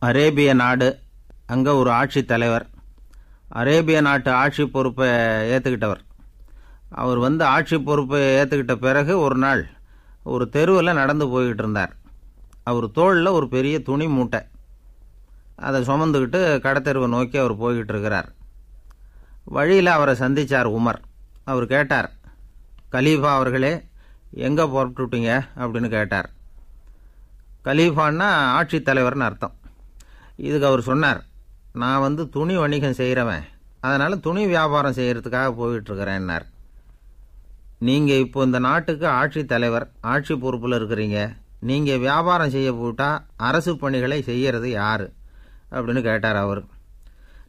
அரேபிய நாடு. அங்கே ஒரு ஆட்சி தலைவர். அரேபிய நாட்டு ஆட்சி பொறுப்பை ஏற்றுக்கிட்டவர். அவர் ஆட்சி பொறுப்பை ஏற்றுக்கிட்ட பிறகு ஒரு நாள் ஒரு தெருவில் நடந்து போய்கிட்டு இருந்தார். அவர் தோளில் ஒரு பெரிய துணி மூட்டை. அதை சுமந்துக்கிட்டு கடத்தெருவை நோக்கி அவர் போய்கிட்டு இருக்கிறார். வழியில் அவரை சந்தித்தார் உமர். அவர் கேட்டார், கலீஃபா அவர்களே, எங்கே புறப்பட்டுட்டீங்க அப்படின்னு கேட்டார். கலீஃபான்னா ஆட்சி தலைவர்னு அர்த்தம். இதுக்கு அவர் சொன்னார், நான் துணி வணிகம் செய்கிறவன், அதனால் துணி வியாபாரம் செய்கிறதுக்காக போயிட்டுருக்கிறேன்னார். நீங்கள் இப்போ இந்த நாட்டுக்கு ஆட்சி தலைவர், ஆட்சி பொறுப்பில் இருக்கிறீங்க. நீங்கள் வியாபாரம் செய்ய போட்டால் அரசு பணிகளை செய்கிறது யார் அப்படின்னு கேட்டார் அவர்.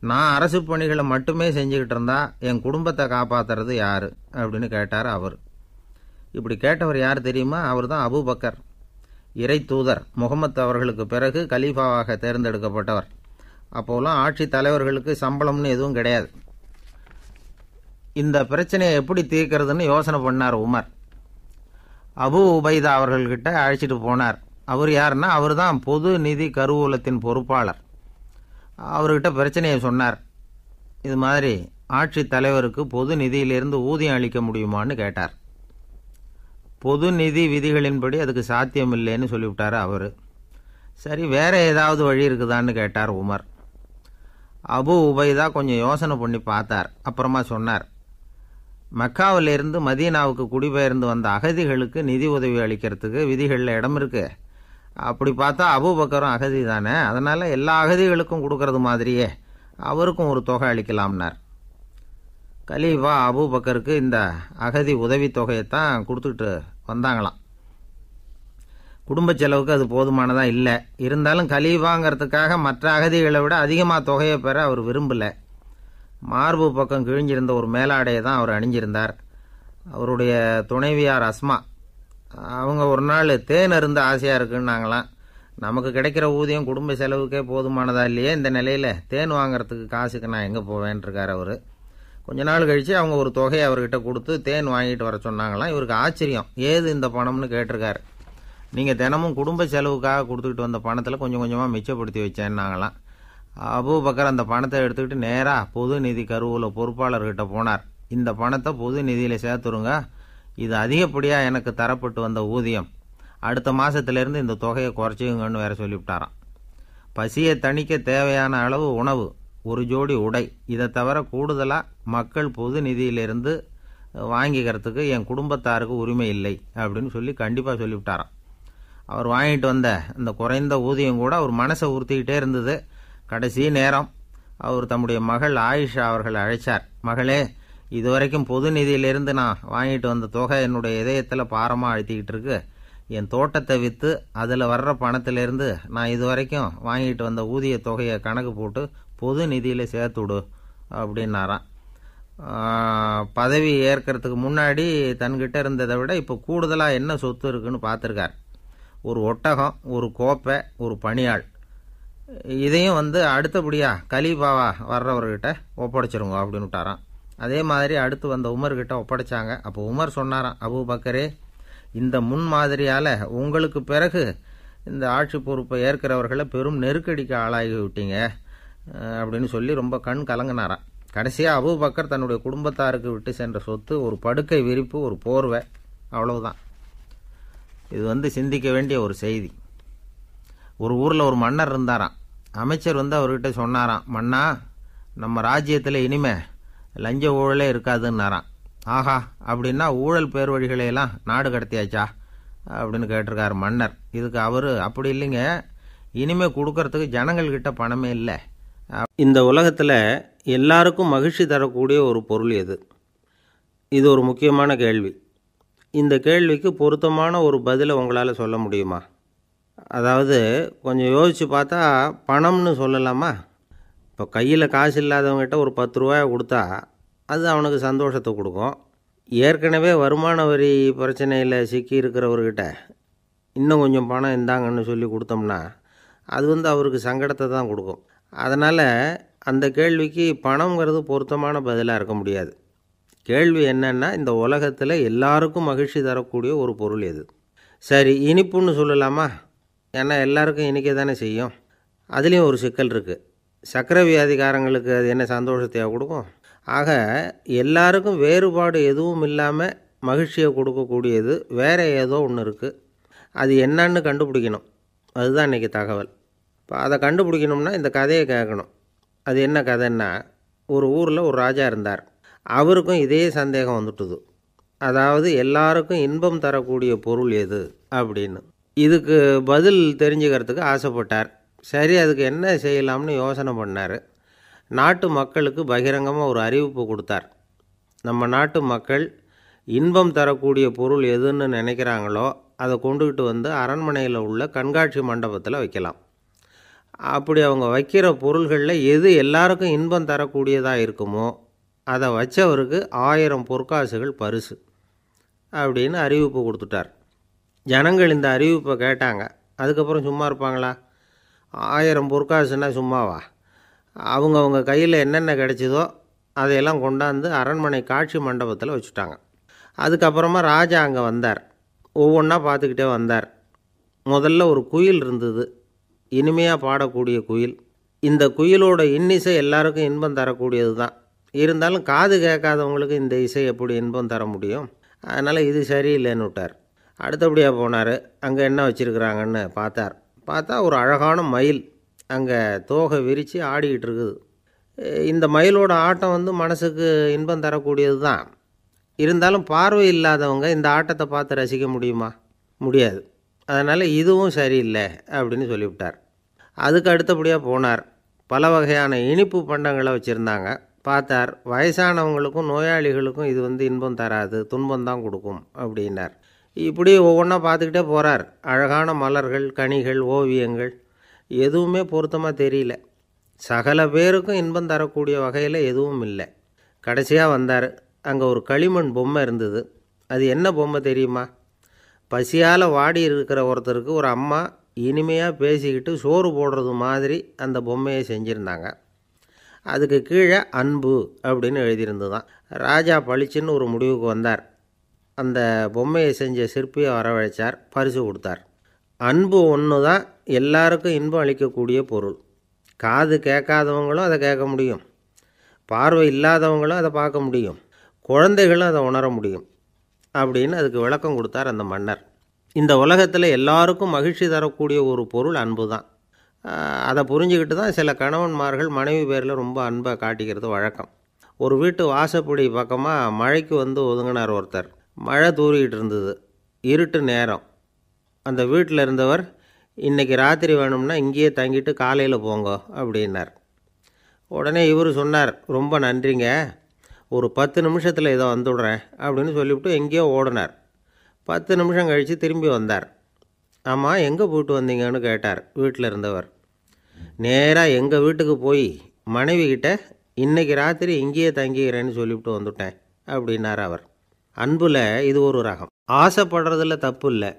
நான் அரசு பணிகளை மட்டுமே செஞ்சுக்கிட்டு இருந்தா என் குடும்பத்தை காப்பாற்றுறது யார் அப்படின்னு கேட்டார் அவர். இப்படி கேட்டவர் யார் தெரியுமா? அவர் தான் அபூபக்கர், இறை தூதர் முகமது அவர்களுக்கு பிறகு கலீஃபாவாக தேர்ந்தெடுக்கப்பட்டவர். அப்போலாம் ஆட்சி தலைவர்களுக்கு சம்பளம்னு எதுவும் கிடையாது. இந்த பிரச்சனையை எப்படி தீர்க்கிறதுன்னு யோசனை பண்ணார் உமர். அபு உபைதா அவர்கள்கிட்ட அழைச்சிட்டு போனார். அவர் யாருன்னா, அவர் தான் பொது நிதி கருவூலத்தின் பொறுப்பாளர். அவர்கிட்ட பிரச்சனையை சொன்னார். இது மாதிரி ஆட்சி தலைவருக்கு பொது நிதியிலிருந்து ஊதியம் அளிக்க முடியுமான்னு கேட்டார். பொது நிதி விதிகளின்படி அதுக்கு சாத்தியம் இல்லைன்னு சொல்லிவிட்டார் அவர். சரி, வேற ஏதாவது வழி இருக்குதான்னு கேட்டார் உமர். அபு உபைதா கொஞ்சம் யோசனை பண்ணி பார்த்தார். அப்புறமா சொன்னார், மக்காவிலிருந்து மதீனாவுக்கு குடிபெயர்ந்து வந்த அகதிகளுக்கு நிதி உதவி அளிக்கிறதுக்கு விதிகளில் இடம் இருக்கு. அப்படி பார்த்தா அபூபக்கரும் அகதி தானே, அதனால் எல்லா அகதிகளுக்கும் கொடுக்கறது மாதிரியே அவருக்கும் ஒரு தொகை அளிக்கலாம்னார். கலீஃபா அபூபக்கருக்கு இந்த அகதி உதவி தொகையைத்தான் கொடுத்துட்டு வந்தாங்களாம். குடும்ப செலவுக்கு அது போதுமானதாக இல்லை. இருந்தாலும் கலீஃபாங்கிறதுக்காக மற்ற அகதிகளை விட அதிகமாக தொகையை பெற அவர் விரும்பலை. மார்பு பக்கம் கிழிஞ்சிருந்த ஒரு மேலாடையை தான் அவர் அணிஞ்சிருந்தார். அவருடைய துணைவியார் அஸ்மா, அவங்க ஒரு நாள் தேன் அருந்த ஆசையாக இருக்குன்னாங்களாம். நமக்கு கிடைக்கிற ஊதியம் குடும்ப செலவுக்கே போதுமானதா இல்லையே, இந்த நிலையில் தேன் வாங்கிறதுக்கு காசுக்கு நான் எங்கே போவேன்ருக்கார் அவர். கொஞ்ச நாள் கழித்து அவங்க ஒரு தொகையை அவர்கிட்ட கொடுத்து தேன் வாங்கிட்டு வர சொன்னாங்களாம். இவருக்கு ஆச்சரியம், ஏது இந்த பணம்னு கேட்டிருக்காரு. நீங்கள் தினமும் குடும்ப செலவுக்காக கொடுத்துக்கிட்டு வந்த பணத்தில் கொஞ்சம் கொஞ்சமாக மிச்சப்படுத்தி வச்சேன்னாங்களாம். அபூபக்கர் அந்த பணத்தை எடுத்துக்கிட்டு நேராக பொது நிதி கருவூல பொறுப்பாளர்கிட்ட போனார். இந்த பணத்தை பொது நிதியில் சேர்த்துருங்க, இது அதிகப்படியாக எனக்கு தரப்பட்டு வந்த ஊதியம், அடுத்த மாதத்திலேருந்து இந்த தொகையை குறைச்சிங்கன்னு வேற சொல்லிவிட்டாராம். பசியை தணிக்க தேவையான அளவு உணவு, ஒரு ஜோடி உடை, இதை தவிர கூடுதலாக மக்கள் பொது நிதியிலிருந்து வாங்கிக்கிறதுக்கு என் குடும்பத்தாருக்கு உரிமை இல்லை அப்படின்னு சொல்லி கண்டிப்பாக சொல்லிவிட்டாராம். அவர் வாங்கிட்டு வந்த அந்த குறைந்த ஊதியம் கூட அவர் மனசை உறுத்திக்கிட்டே இருந்தது. கடைசி நேரம் அவர் தம்முடைய மகள் ஆயிஷா அவர்களை அழைச்சார். மகளே, இதுவரைக்கும் பொது நிதியிலிருந்து நான் வாங்கிட்டு வந்த தொகை என்னுடைய இதயத்தில் பாரமாக அழுத்திக்கிட்டு இருக்கு. என் தோட்டத்தை விற்று அதில் வர்ற பணத்திலேருந்து நான் இதுவரைக்கும் வாங்கிட்டு வந்த ஊதிய தொகையை கணக்கு போட்டு பொது நிதியில் சேர்த்துடு அப்படின்னாராம். பதவி ஏற்கிறதுக்கு முன்னாடி தன்கிட்ட இருந்ததை விட இப்போ கூடுதலாக என்ன சொத்து இருக்குன்னு பார்த்துருக்கார். ஒரு ஒட்டகம், ஒரு கோப்பை, ஒரு பணியாள். இதையும் அடுத்தபடியாக கலீஃபாவா வர்றவர்கிட்ட ஒப்படைச்சிருங்க அப்படின்னு விட்டாராம். அதே மாதிரி அடுத்து வந்த உமர்கிட்ட ஒப்படைச்சாங்க. அப்போ உமர் சொன்னாராம், அபூபக்கரே, இந்த முன்மாதிரியால் உங்களுக்கு பிறகு இந்த ஆட்சி பொறுப்பை ஏற்கிறவர்களை பெரும் நெருக்கடிக்கு ஆளாகி விட்டீங்க அப்படின்னு சொல்லி ரொம்ப கண் கலங்கினாராம். கடைசியாக அபூபக்கர் தன்னுடைய குடும்பத்தாருக்கு விட்டு சென்ற சொத்து ஒரு படுக்கை விரிப்பு, ஒரு போர்வை, அவ்வளவுதான். இது சிந்திக்க வேண்டிய ஒரு செய்தி. ஒரு ஊரில் ஒரு மன்னர் இருந்தாராம். அமைச்சர் அவர்கிட்ட சொன்னாராம், மன்னா, நம்ம ராஜ்யத்தில் இனிமே லஞ்ச ஊழலே இருக்காதுன்னாராம். ஆஹா, அப்படின்னா ஊழல் பேர் வழிகளையெல்லாம் நாடு கடத்தியாச்சா அப்படின்னு கேட்டிருக்காரு மன்னர். இதுக்கு அவர், அப்படி இல்லைங்க, இனிமே கொடுக்கறதுக்கு ஜனங்கள்கிட்ட பணமே இல்லை. இந்த உலகத்தில் எல்லாருக்கும் மகிழ்ச்சி தரக்கூடிய ஒரு பொருள் எது? இது ஒரு முக்கியமான கேள்வி. இந்த கேள்விக்கு பொருத்தமான ஒரு பதிலை உங்களால் சொல்ல முடியுமா? அதாவது கொஞ்சம் யோசித்து பார்த்தா பணம்னு சொல்லலாமா? இப்போ கையில் காசு இல்லாதவங்ககிட்ட ஒரு 10 ரூபாய் கொடுத்தா அது அவனுக்கு சந்தோஷத்தை கொடுக்கும். ஏற்கனவே வருமான வரி பிரச்சனையில் சிக்கி இருக்கிறவர்கிட்ட இன்னும் கொஞ்சம் பணம் இந்தாங்கன்னு சொல்லி கொடுத்தோம்னா அது அவருக்கு சங்கடத்தை தான் கொடுக்கும். அதனால் அந்த கேள்விக்கு பணங்கிறது பொருத்தமான பதிலாக இருக்க முடியாது. கேள்வி என்னன்னா, இந்த உலகத்தில் எல்லாருக்கும் மகிழ்ச்சி தரக்கூடிய ஒரு பொருள் எது? சரி, இனிப்புன்னு சொல்லலாமா? ஏன்னா எல்லாருக்கும் இனிக்க தானே செய்யும். அதுலேயும் ஒரு சிக்கல் இருக்குது. சர்க்கரை வியாதிக்காரங்களுக்கு அது என்ன சந்தோஷத்தையாக கொடுக்கும்? ஆக எல்லாருக்கும் வேறுபாடு எதுவும் இல்லாமல் மகிழ்ச்சியை கொடுக்கக்கூடியது வேறு ஏதோ ஒன்று இருக்குது. அது என்னன்னு கண்டுபிடிக்கணும். அதுதான் இன்றைக்கி தகவல். இப்போ அதை கண்டுபிடிக்கணும்னா இந்த கதையை கேட்கணும். அது என்ன கதைன்னா, ஒரு ஊரில் ஒரு ராஜா இருந்தார். அவருக்கும் இதே சந்தேகம் வந்துட்டுது. அதாவது எல்லாருக்கும் இன்பம் தரக்கூடிய பொருள் எது அப்படின்னு. இதுக்கு பதில் தெரிஞ்சுக்கிறதுக்கு ஆசைப்பட்டார். சரி, அதுக்கு என்ன செய்யலாம்னு யோசனை பண்ணார். நாட்டு மக்களுக்கு பகிரங்கமாக ஒரு அறிவிப்பு கொடுத்தார். நம்ம நாட்டு மக்கள் இன்பம் தரக்கூடிய பொருள் எதுன்னு நினைக்கிறாங்களோ அதை கொண்டுக்கிட்டு வந்து அரண்மனையில் உள்ள கண்காட்சி மண்டபத்தில் வைக்கலாம். அப்படி அவங்க வைக்கிற பொருள்களில் எது எல்லாருக்கும் இன்பம் தரக்கூடியதாக இருக்குமோ அதை வச்சவருக்கு 1000 பொற்காசுகள் பரிசு அப்படின்னு அறிவிப்பு கொடுத்துட்டார். ஜனங்கள் இந்த அறிவிப்பை கேட்டாங்க. அதுக்கப்புறம் சும்மா இருப்பாங்களா? 1000 பொற்காசுன்னா சும்மாவா? அவங்கவுங்க கையில் என்னென்ன கிடைச்சதோ அதையெல்லாம் கொண்டாந்து அரண்மனை காட்சி மண்டபத்தில் வச்சுட்டாங்க. அதுக்கப்புறமா ராஜா அங்கே வந்தார். ஒவ்வொன்றா பார்த்துக்கிட்டே வந்தார். முதல்ல ஒரு குயில் இருந்தது, இனிமையாக பாடக்கூடிய குயில். இந்த குயிலோட இன்னிசை எல்லாருக்கும் இன்பம் தரக்கூடியது தான். இருந்தாலும் காது கேட்காதவங்களுக்கு இந்த இசை எப்படி இன்பம் தர முடியும்? அதனால் இது சரியில்லைன்னு விட்டார். அடுத்தபடியாக போனார். அங்கே என்ன வச்சுருக்குறாங்கன்னு பார்த்தா ஒரு அழகான மயில் அங்கே தோகை விரித்து ஆடிக்கிட்டு இருக்குது. இந்த மயிலோட ஆட்டம் மனசுக்கு இன்பம் தரக்கூடியது தான். இருந்தாலும் பார்வை இல்லாதவங்க இந்த ஆட்டத்தை பார்த்து ரசிக்க முடியுமா? முடியாது. அதனால் இதுவும் சரியில்லை அப்படின்னு சொல்லிவிட்டார். அதுக்கு அடுத்தபடியாக போனார். பல வகையான இனிப்பு பண்டங்களை வச்சுருந்தாங்க. பார்த்தார், வயசானவங்களுக்கும் நோயாளிகளுக்கும் இது இன்பம் தராது, துன்பம்தான் கொடுக்கும் அப்படின்னார். இப்படி ஒவ்வொன்றா பார்த்துக்கிட்டே போகிறார். அழகான மலர்கள், கனிகள், ஓவியங்கள் எதுவுமே பொருத்தமாக தெரியல. சகல பேருக்கும் இன்பம் தரக்கூடிய வகையில் எதுவும் இல்லை. கடைசியாக வந்தார். அங்கே ஒரு களிமண் பொம்மை இருந்தது. அது என்ன பொம்மை தெரியுமா? பசியால் வாடி இருக்கிற ஒருத்தருக்கு ஒரு அம்மா இனிமையாக பேசிக்கிட்டு சோறு போடுறது மாதிரி அந்த பொம்மையை செஞ்சுருந்தாங்க. அதுக்கு கீழே அன்பு அப்படின்னு எழுதியிருந்துதான். ராஜா பளிச்சுன்னு ஒரு முடிவுக்கு வந்தார். அந்த பொம்மையை செஞ்ச சிற்பியை வரவழைச்சார், பரிசு கொடுத்தார். அன்பு ஒன்று தான் எல்லாருக்கும் இன்பம் அளிக்கக்கூடிய பொருள். காது கேட்காதவங்களும் அதை கேட்க முடியும், பார்வை இல்லாதவங்களும் அதை பார்க்க முடியும், குழந்தைகளும் அதை உணர முடியும் அப்படின்னு அதுக்கு விளக்கம் கொடுத்தார் அந்த மன்னர். இந்த உலகத்தில் எல்லாருக்கும் மகிழ்ச்சி தரக்கூடிய ஒரு பொருள் அன்பு தான். அதை புரிஞ்சுக்கிட்டு தான் சில கணவன்மார்கள் மனைவி பேரில் ரொம்ப அன்பை காட்டிக்கிறது வழக்கம். ஒரு வீட்டு வாசப்படி பக்கமாக மழைக்கு ஒதுங்கினார் ஒருத்தர். மழை தூரிக்கிட்டு இருந்தது, இருட்டு நேரம். அந்த வீட்டில் இருந்தவர், இன்றைக்கி ராத்திரி வேணும்னா இங்கேயே தங்கிட்டு காலையில் போங்க அப்படின்னார். உடனே இவர் சொன்னார், ரொம்ப நன்றிங்க, ஒரு 10 நிமிஷத்தில் இதை வந்துவிடுறேன் அப்படின்னு சொல்லிவிட்டு எங்கேயோ ஓடினார். 10 நிமிஷம் கழித்து திரும்பி வந்தார். ஆமாம், எங்கே போயிட்டு வந்தீங்கன்னு கேட்டார் வீட்டில் இருந்தவர். நேராக எங்கள் வீட்டுக்கு போய் மனைவிக்கிட்ட இன்றைக்கி ராத்திரி இங்கேயே தங்கிக்கிறேன்னு சொல்லிவிட்டு வந்துவிட்டேன் அப்படின்னார் அவர். அன்பில் இது ஒரு ரகம். ஆசைப்படுறதில்ல தப்பு இல்லை,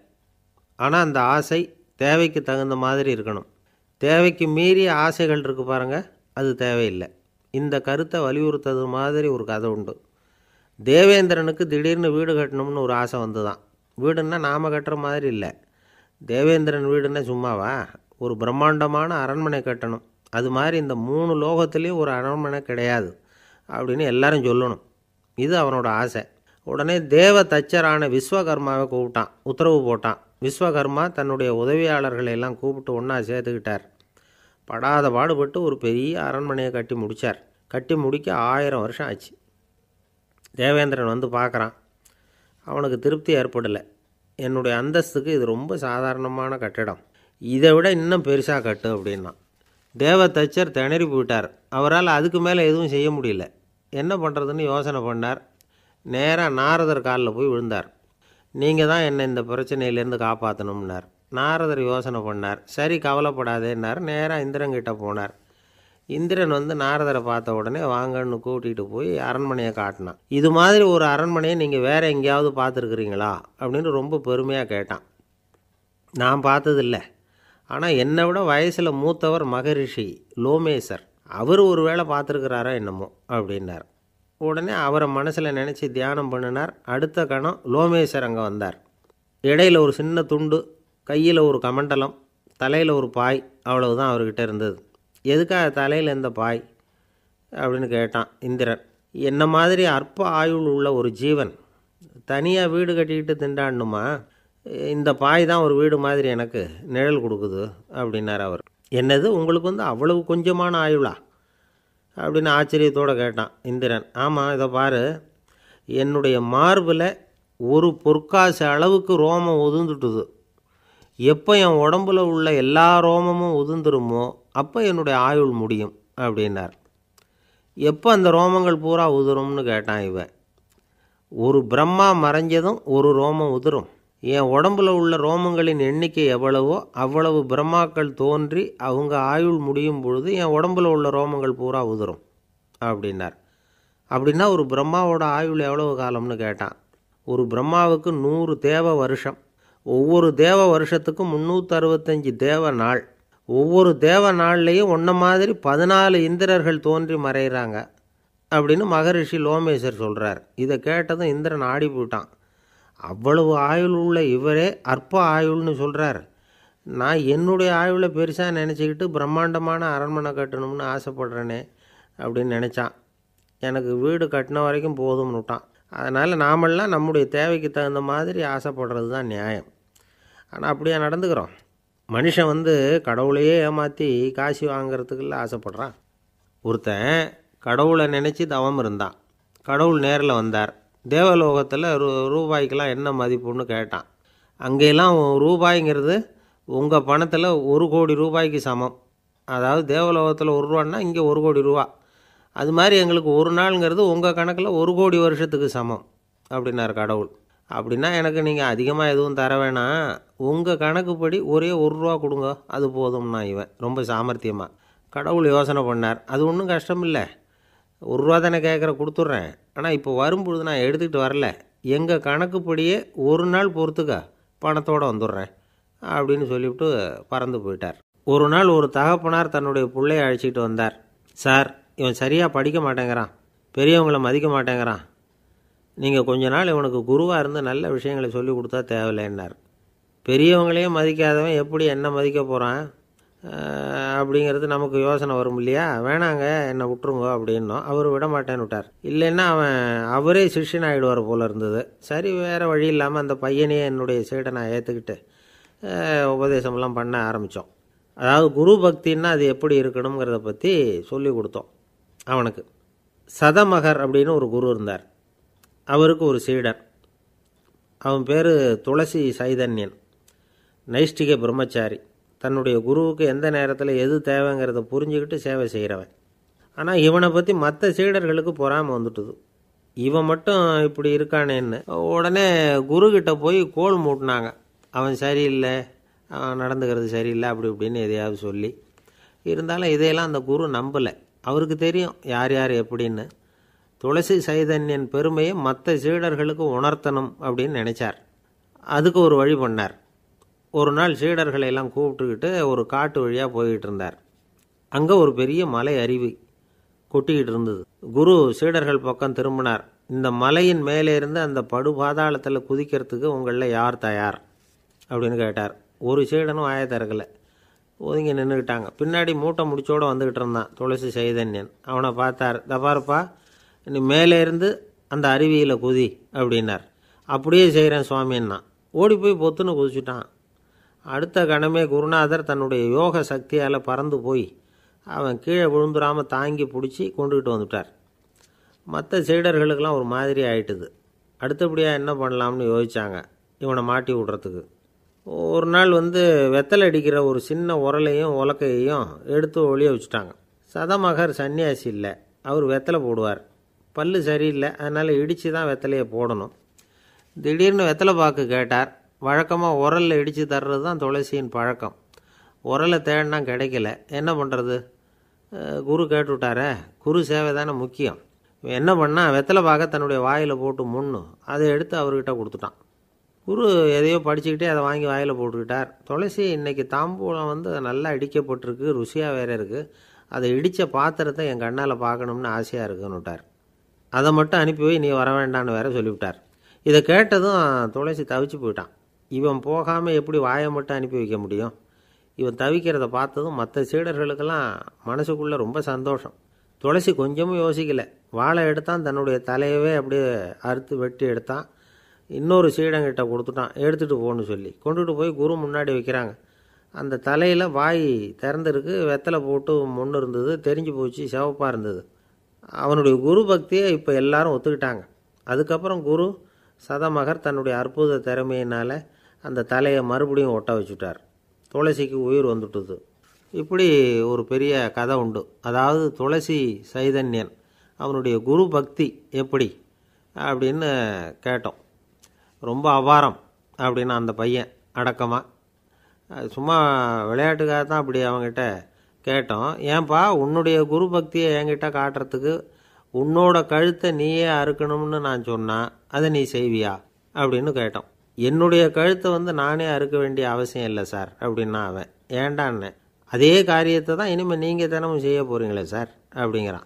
ஆனால் அந்த ஆசை தேவைக்கு தகுந்த மாதிரி இருக்கணும். தேவைக்கு மீறிய ஆசைகள் இருக்குது பாருங்கள், அது தேவையில்லை. இந்த கருத்தை வலியுறுத்தது மாதிரி ஒரு கதை உண்டு. தேவேந்திரனுக்கு திடீர்னு வீடு கட்டணும்னு ஒரு ஆசை வந்துதான். வீடுன்னா நாம் கட்டுற மாதிரி இல்லை. தேவேந்திரன் வீடுன்னா சும்மாவா? ஒரு பிரம்மாண்டமான அரண்மனை கட்டணும். அது மாதிரி இந்த 3 லோகத்துலேயும் ஒரு அரண்மனை கிடையாது அப்படின்னு எல்லாரும் சொல்லணும். இது அவனோட ஆசை. உடனே தேவ தச்சரான விஸ்வகர்மாவை கூப்பிட்டான், உத்தரவு போட்டான். விஸ்வகர்மா தன்னுடைய உதவியாளர்களை எல்லாம் கூப்பிட்டு ஒன்றா சேர்த்துக்கிட்டார். படாத பாடுபட்டு ஒரு பெரிய அரண்மனையை கட்டி முடித்தார். கட்டி முடிக்க 1000 வருஷம் ஆச்சு. தேவேந்திரன் பார்க்குறான். அவனுக்கு திருப்தி ஏற்படலை. என்னுடைய அந்தஸ்துக்கு இது ரொம்ப சாதாரணமான கட்டிடம், இதை விட இன்னும் பெருசாக கட்டு அப்படின்னா. தேவ தச்சர் திணறி போயிட்டார். அவரால் அதுக்கு மேலே எதுவும் செய்ய முடியல. என்ன பண்ணுறதுன்னு யோசனை பண்ணார். நேராக நாரதர் காலில் போய் விழுந்தார். நீங்கள் தான் என்னை இந்த பிரச்சனையிலேருந்து காப்பாற்றணும்னார். நாரதர் யோசனை பண்ணார். சரி, கவலைப்படாதேன்னார். நேராக இந்திரன்கிட்ட போனார். இந்திரன் நாரதரை பார்த்த உடனே வாங்கன்னு கூட்டிகிட்டு போய் அரண்மனையை காட்டினான். இது மாதிரி ஒரு அரண்மனையை நீங்கள் வேறு எங்கேயாவது பார்த்துருக்குறீங்களா அப்படின்னு ரொம்ப பெருமையாக கேட்டான். நான் பார்த்ததில்லை, ஆனால் என்னை விட வயசில் மூத்தவர் மகரிஷி லோமேசர், அவர் ஒரு வேளை பார்த்துருக்கிறாரோ என்னமோ அப்படின்னார். உடனே அவரை மனசில் நினச்சி தியானம் பண்ணினார். அடுத்த கணம் லோமேசர் அங்கே வந்தார். இடையில் ஒரு சின்ன துண்டு, கையில் ஒரு கமண்டலம், தலையில் ஒரு பாய், அவ்வளவுதான் அவர்கிட்ட இருந்தது. எதுக்காக தலையில் இந்த பாய் அப்படின்னு கேட்டான் இந்திரன். என்ன மாதிரி அற்ப ஆயுள் உள்ள ஒரு ஜீவன் தனியாக வீடு கட்டிக்கிட்டு திண்டாடணுமா? இந்த பாய் தான் ஒரு வீடு மாதிரி எனக்கு நிழல் கொடுக்குது அப்படின்னார் அவர். என்னது, உங்களுக்கு அவ்வளவு கொஞ்சமான ஆயுளா அப்படின்னு ஆச்சரியத்தோடு கேட்டான் இந்திரன். ஆமாம், இதை பாரு, என்னுடைய மார்பில் ஒரு பொற்காசு அளவுக்கு ரோமம் உதிர்ந்துட்டுது. எப்போ என் உடம்புல உள்ள எல்லா ரோமமும் உதிர்ந்துருமோ அப்போ என்னுடைய ஆயுள் முடியும் அப்படின்னார். எப்போ அந்த ரோமங்கள் பூரா உதிரும்னு கேட்டான் இவன். ஒரு பிரம்மா மறைஞ்சதும் ஒரு ரோமம் உதிரும். என் உடம்புல உள்ள ரோமங்களின் எண்ணிக்கை எவ்வளவோ அவ்வளவு பிரம்மாக்கள் தோன்றி அவங்க ஆயுள் முடியும் பொழுது என் உடம்புல உள்ள ரோமங்கள் பூரா உதிரும் அப்படின்னார். அப்படின்னா ஒரு பிரம்மாவோட ஆயுள் எவ்வளவு காலம்னு கேட்டான். ஒரு பிரம்மாவுக்கு 100 தேவ வருஷம். ஒவ்வொரு தேவ வருஷத்துக்கும் 365 தேவ நாள். ஒவ்வொரு தேவ நாள்லேயும் ஒன்றை மாதிரி 14 இந்திரர்கள் தோன்றி மறைகிறாங்க அப்படின்னு மகரிஷி லோமேசர் சொல்கிறார். இதை கேட்டதும் இந்திரன் ஆடி போயிட்டான். அவ்வளவு ஆயுள் உள்ள இவரே அற்ப ஆயுள்னு சொல்கிறார். நான் என்னுடைய ஆயுளை பெருசாக நினச்சிக்கிட்டு பிரம்மாண்டமான அரண்மனை கட்டணும்னு ஆசைப்படுறேனே அப்படின்னு நினச்சான். எனக்கு வீடு கட்டின வரைக்கும் போதும்னு விட்டான். அதனால் நாமெல்லாம் நம்முடைய தேவைக்கு தகுந்த மாதிரி ஆசைப்படுறது தான் நியாயம். ஆனால் அப்படியே நடந்துக்கிறோம். மனுஷன் கடவுளையே ஏமாற்றி காசு வாங்கிறதுக்குள்ள ஆசைப்படுறான். ஒருத்தன் கடவுளை நினச்சி தவம் இருந்தான். கடவுள் நேரில் வந்தார். தேவலோகத்தில் ரூபாய்க்கெல்லாம் என்ன மதிப்புன்னு கேட்டான். அங்கெல்லாம் ரூபாய்ங்கிறது உங்கள் பணத்தில் 1 கோடி ரூபாய்க்கு சமம். அதாவது தேவலோகத்தில் 1 ரூபான்னா இங்கே 1 கோடி ரூபா. அது மாதிரி எங்களுக்கு ஒரு நாளுங்கிறது உங்கள் கணக்கில் 1 கோடி வருஷத்துக்கு சமம் அப்படின்னார் கடவுள். அப்படின்னா எனக்கு நீங்கள் அதிகமாக எதுவும் தர வேணாம், உங்கள் கணக்குப்படி ஒரே 1 ரூபா கொடுங்க, அது போதும்னா இவன் ரொம்ப சாமர்த்தியமாக. கடவுள் யோசனை பண்ணார். அது ஒன்றும் கஷ்டம் இல்லை, 1 ரூபா தானே கேட்குற, கொடுத்துட்றேன். ஆனால் இப்போ வரும்பொழுது நான் எடுத்துக்கிட்டு வரல, எங்கள் கணக்குப்படியே 1 நாள் பொறுத்துக்க பணத்தோடு வந்துடுறேன் அப்படின்னு சொல்லிவிட்டு பறந்து போயிட்டார். ஒரு நாள் ஒரு தகப்பனார் தன்னுடைய பிள்ளையை அழைச்சிக்கிட்டு வந்தார். சார், இவன் சரியாக படிக்க மாட்டேங்கிறான், பெரியவங்களை மதிக்க மாட்டேங்கிறான், நீங்கள் கொஞ்ச நாள் இவனுக்கு குருவாக இருந்து நல்ல விஷயங்களை சொல்லி கொடுத்தா தேவையில்லைன்னார். பெரியவங்களையும் மதிக்காதவன் எப்படி என்ன மதிக்க போகிறான் அப்படிங்கிறது நமக்கு யோசனை வரும் இல்லையா? வேணாங்க, என்னை விட்டுருங்க அப்படின்னோம். அவர் விட மாட்டேன்னு விட்டார். இல்லைன்னா அவரே சிஷ்யன் ஆகிடுவார் போல இருந்தது. சரி, வேறு வழி இல்லாமல் அந்த பையனையே என்னுடைய சீடை நான் ஏற்றுக்கிட்டு உபதேசமெல்லாம் பண்ண ஆரம்பித்தோம். அதாவது குரு பக்தின்னா அது எப்படி இருக்கணுங்கிறத பற்றி சொல்லி கொடுத்தோம் அவனுக்கு. சதமகர் அப்படின்னு ஒரு குரு இருந்தார். அவருக்கு ஒரு சீடன். அவன் பேர் துளசி சைதன்யன். நைஷ்டிக பிரம்மச்சாரி. தன்னுடைய குருவுக்கு எந்த நேரத்தில் எது தேவைங்கிறத புரிஞ்சுக்கிட்டு சேவை செய்கிறவன். ஆனால் இவனை பற்றி மற்ற சீடர்களுக்கு பொறாமை வந்துட்டுது. இவன் மட்டும் இப்படி இருக்கானேன்னு உடனே குருக்கிட்ட போய் கோல் மூட்டினாங்க. அவன் சரியில்லை, அவன் நடந்துக்கிறது சரியில்லை, அப்படி இப்படின்னு எதையாவது சொல்லி. இருந்தாலும் இதையெல்லாம் அந்த குரு நம்பலை. அவருக்கு தெரியும் யார் யார் எப்படின்னு. துளசி சைதன்யன் பெருமையை மற்ற சீடர்களுக்கு உணர்த்தணும் அப்படின்னு நினச்சார். அதுக்கு ஒரு வழி பண்ணார். ஒரு நாள் சீடர்களை எல்லாம் கூப்பிட்டுக்கிட்டு ஒரு காட்டு வழியாக போய்கிட்டு இருந்தார். அங்கே ஒரு பெரிய மலை அருவி கொட்டிக்கிட்டு இருந்தது. குரு சீடர்கள் பக்கம் திரும்பினார். இந்த மலையின் மேலே இருந்து அந்த படு பாதாளத்தில் குதிக்கிறதுக்கு உங்களில் யார் தயார் அப்படின்னு கேட்டார். ஒரு சீடனும் வாயை திறக்கலை, ஒதுங்கி நின்றுக்கிட்டாங்க. பின்னாடி மூட்டை முடிச்சோடு வந்துக்கிட்டு இருந்தான் துளசி சைதன்யன். அவனை பார்த்தார். தப்பாருப்பா, நீ மேலே இருந்து அந்த அருவியில் குதி அப்படின்னார். அப்படியே செய்கிறேன் சுவாமின்னா ஓடி போய் பொத்துன்னு குதிச்சுட்டான். அடுத்த கணமே குருநாதர் தன்னுடைய யோக சக்தியால் பறந்து போய் அவன் கீழே விழுந்துடாமல் தாங்கி பிடிச்சி கொண்டுக்கிட்டு வந்துட்டார். மற்ற சீடர்களுக்கெல்லாம் ஒரு மாதிரி ஆயிட்டுது. அடுத்தபடியாக என்ன பண்ணலாம்னு யோசித்தாங்க இவனை மாட்டி விடுறதுக்கு. ஒரு நாள் வெத்தலை அடிக்கிற ஒரு சின்ன உரலையும் உலக்கையையும் எடுத்து ஒளிய வச்சுட்டாங்க. சதமகர் சன்னியாசி இல்லை, அவர் வெத்தலை போடுவார். பல்லு சரியில்லை, அதனால் இடித்து தான் வெத்தலையை போடணும். திடீர்னு வெத்தலை பாக்கு கேட்டார். வழக்கமாக உரலில் இடித்து தர்றது தான் துளசியின் பழக்கம். உரலை தேடினா கிடைக்கல, என்ன பண்ணுறது? குரு கேட்டுவிட்டாரே, குரு சேவை தானே முக்கியம். என்ன பண்ணால் வெத்தலை பாக்க தன்னுடைய வாயில் போட்டு முன்னு அதை எடுத்து அவர்கிட்ட கொடுத்துட்டான். குரு எதையோ படிச்சுக்கிட்டே அதை வாங்கி வாயில் போட்டுக்கிட்டார். துளசி இன்றைக்கி தாம்பூலம் நல்லா இடிக்கப்பட்டிருக்கு, ருசியாக வேறு இருக்குது, அதை இடித்த பாத்திரத்தை என் கண்ணால் பார்க்கணும்னு ஆசையாக இருக்குன்னு விட்டார். அதை மட்டும் அனுப்பி போய் நீ வர வேண்டான்னு வேற சொல்லிவிட்டார். இதை கேட்டதும் துளசி தவிச்சு போயிட்டான். இவன் போகாமல் எப்படி வாயை மட்டும் அனுப்பி வைக்க முடியும்? இவன் தவிக்கிறத பார்த்ததும் மற்ற சீடர்களுக்கெல்லாம் மனசுக்குள்ளே ரொம்ப சந்தோஷம். துளசி கொஞ்சமும் யோசிக்கலை, வாழை எடுத்தான், தன்னுடைய தலையவே அப்படியே அறுத்து வெட்டி எடுத்தான், இன்னொரு சீடங்கிட்ட கொடுத்துட்டான், எடுத்துகிட்டு போன்னு சொல்லி கொண்டுட்டு போய் குரு முன்னாடி வைக்கிறாங்க. அந்த தலையில் வாய் திறந்துருக்கு, வெத்தலை போட்டு முன்னு இருந்தது, தெரிஞ்சு போச்சு, சிவப்பாக இருந்தது. அவனுடைய குரு பக்தியை இப்போ எல்லாரும் ஒத்துக்கிட்டாங்க. அதுக்கப்புறம் குரு சதமகர் தன்னுடைய அற்புத திறமையினால் அந்த தலையை மறுபடியும் ஒட்ட வச்சுட்டார். துளசிக்கு உயிர் வந்துட்டுது. இப்படி ஒரு பெரிய கதை உண்டு. அதாவது துளசி சைதன்யன் அவனுடைய குரு பக்தி எப்படி அப்படின்னு கேட்டோம். ரொம்ப அபாரம் அப்படின்னு அந்த பையன் அடக்கமாக, சும்மா விளையாட்டுக்காக தான் அப்படி அவங்ககிட்ட கேட்டோம். ஏன்பா உன்னுடைய குரு பக்தியை என்கிட்ட காட்டுறதுக்கு உன்னோட கழுத்தை நீயே அறுக்கணும்னு நான் சொன்னா அதை நீ செய்வியா அப்படின்னு கேட்டோம். என்னுடைய கழுத்தை நானே அறுக்க வேண்டிய அவசியம் இல்லை சார் அப்படின்னா அவன். ஏண்டான்னு, அதே காரியத்தை தான் இனிமேல் நீங்கள் தினமும் செய்ய போகிறீங்களே சார் அப்படிங்கிறான்.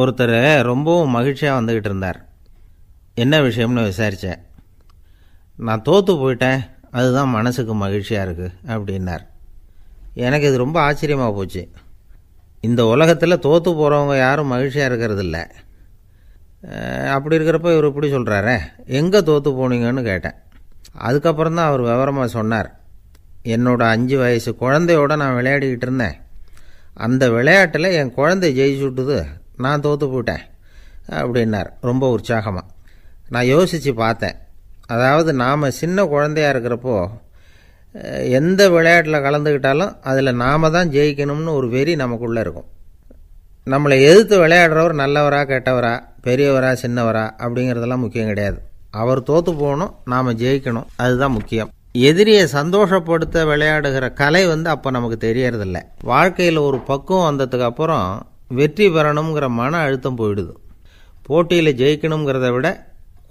ஒருத்தர் ரொம்பவும் மகிழ்ச்சியாக வந்துக்கிட்டு இருந்தார். என்ன விஷயம்னு விசாரித்தேன். நான் தோற்று போயிட்டேன், அதுதான் மனசுக்கு மகிழ்ச்சியாக இருக்குது அப்படின்னார். எனக்கு இது ரொம்ப ஆச்சரியமாக போச்சு. இந்த உலகத்தில் தோற்று போகிறவங்க யாரும் மகிழ்ச்சியாக இருக்கிறதில்ல. அப்படி இருக்கிறப்ப இவர் இப்படி சொல்கிறாரே, எங்கே தோற்று போனீங்கன்னு கேட்டேன். அதுக்கப்புறம் தான் அவர் விவரமாக சொன்னார். என்னோட 5 வயசு குழந்தையோடு நான் விளையாடிக்கிட்டு இருந்தேன். அந்த விளையாட்டில் என் குழந்தை ஜெயிச்சுட்டுது, நான் தோற்று போயிட்டேன் அப்படின்னார் ரொம்ப உற்சாகமாக. நான் யோசித்து பார்த்தேன். அதாவது நாம் சின்ன குழந்தையாக இருக்கிறப்போ எந்த விளையாட்டில் கலந்துக்கிட்டாலும் அதில் நாம் தான் ஜெயிக்கணும்னு ஒரு வெறி நமக்குள்ளே இருக்கும். நம்மளை எதிர்த்து விளையாடுறவர் நல்லவரா கெட்டவரா, பெரியவரா சின்னவரா அப்படிங்கிறதெல்லாம் முக்கியம் கிடையாது. அவர் தோற்று போகணும், நாம் ஜெயிக்கணும், அதுதான் முக்கியம். எதிரியை சந்தோஷப்படுத்த விளையாடுகிற கலை அப்போ நமக்கு தெரியறதில்ல. வாழ்க்கையில் ஒரு பக்குவம் வந்ததுக்கு அப்புறம் வெற்றி பெறணுங்கிற மன அழுத்தம் போயிடுது. போட்டியில் ஜெயிக்கணுங்கிறத விட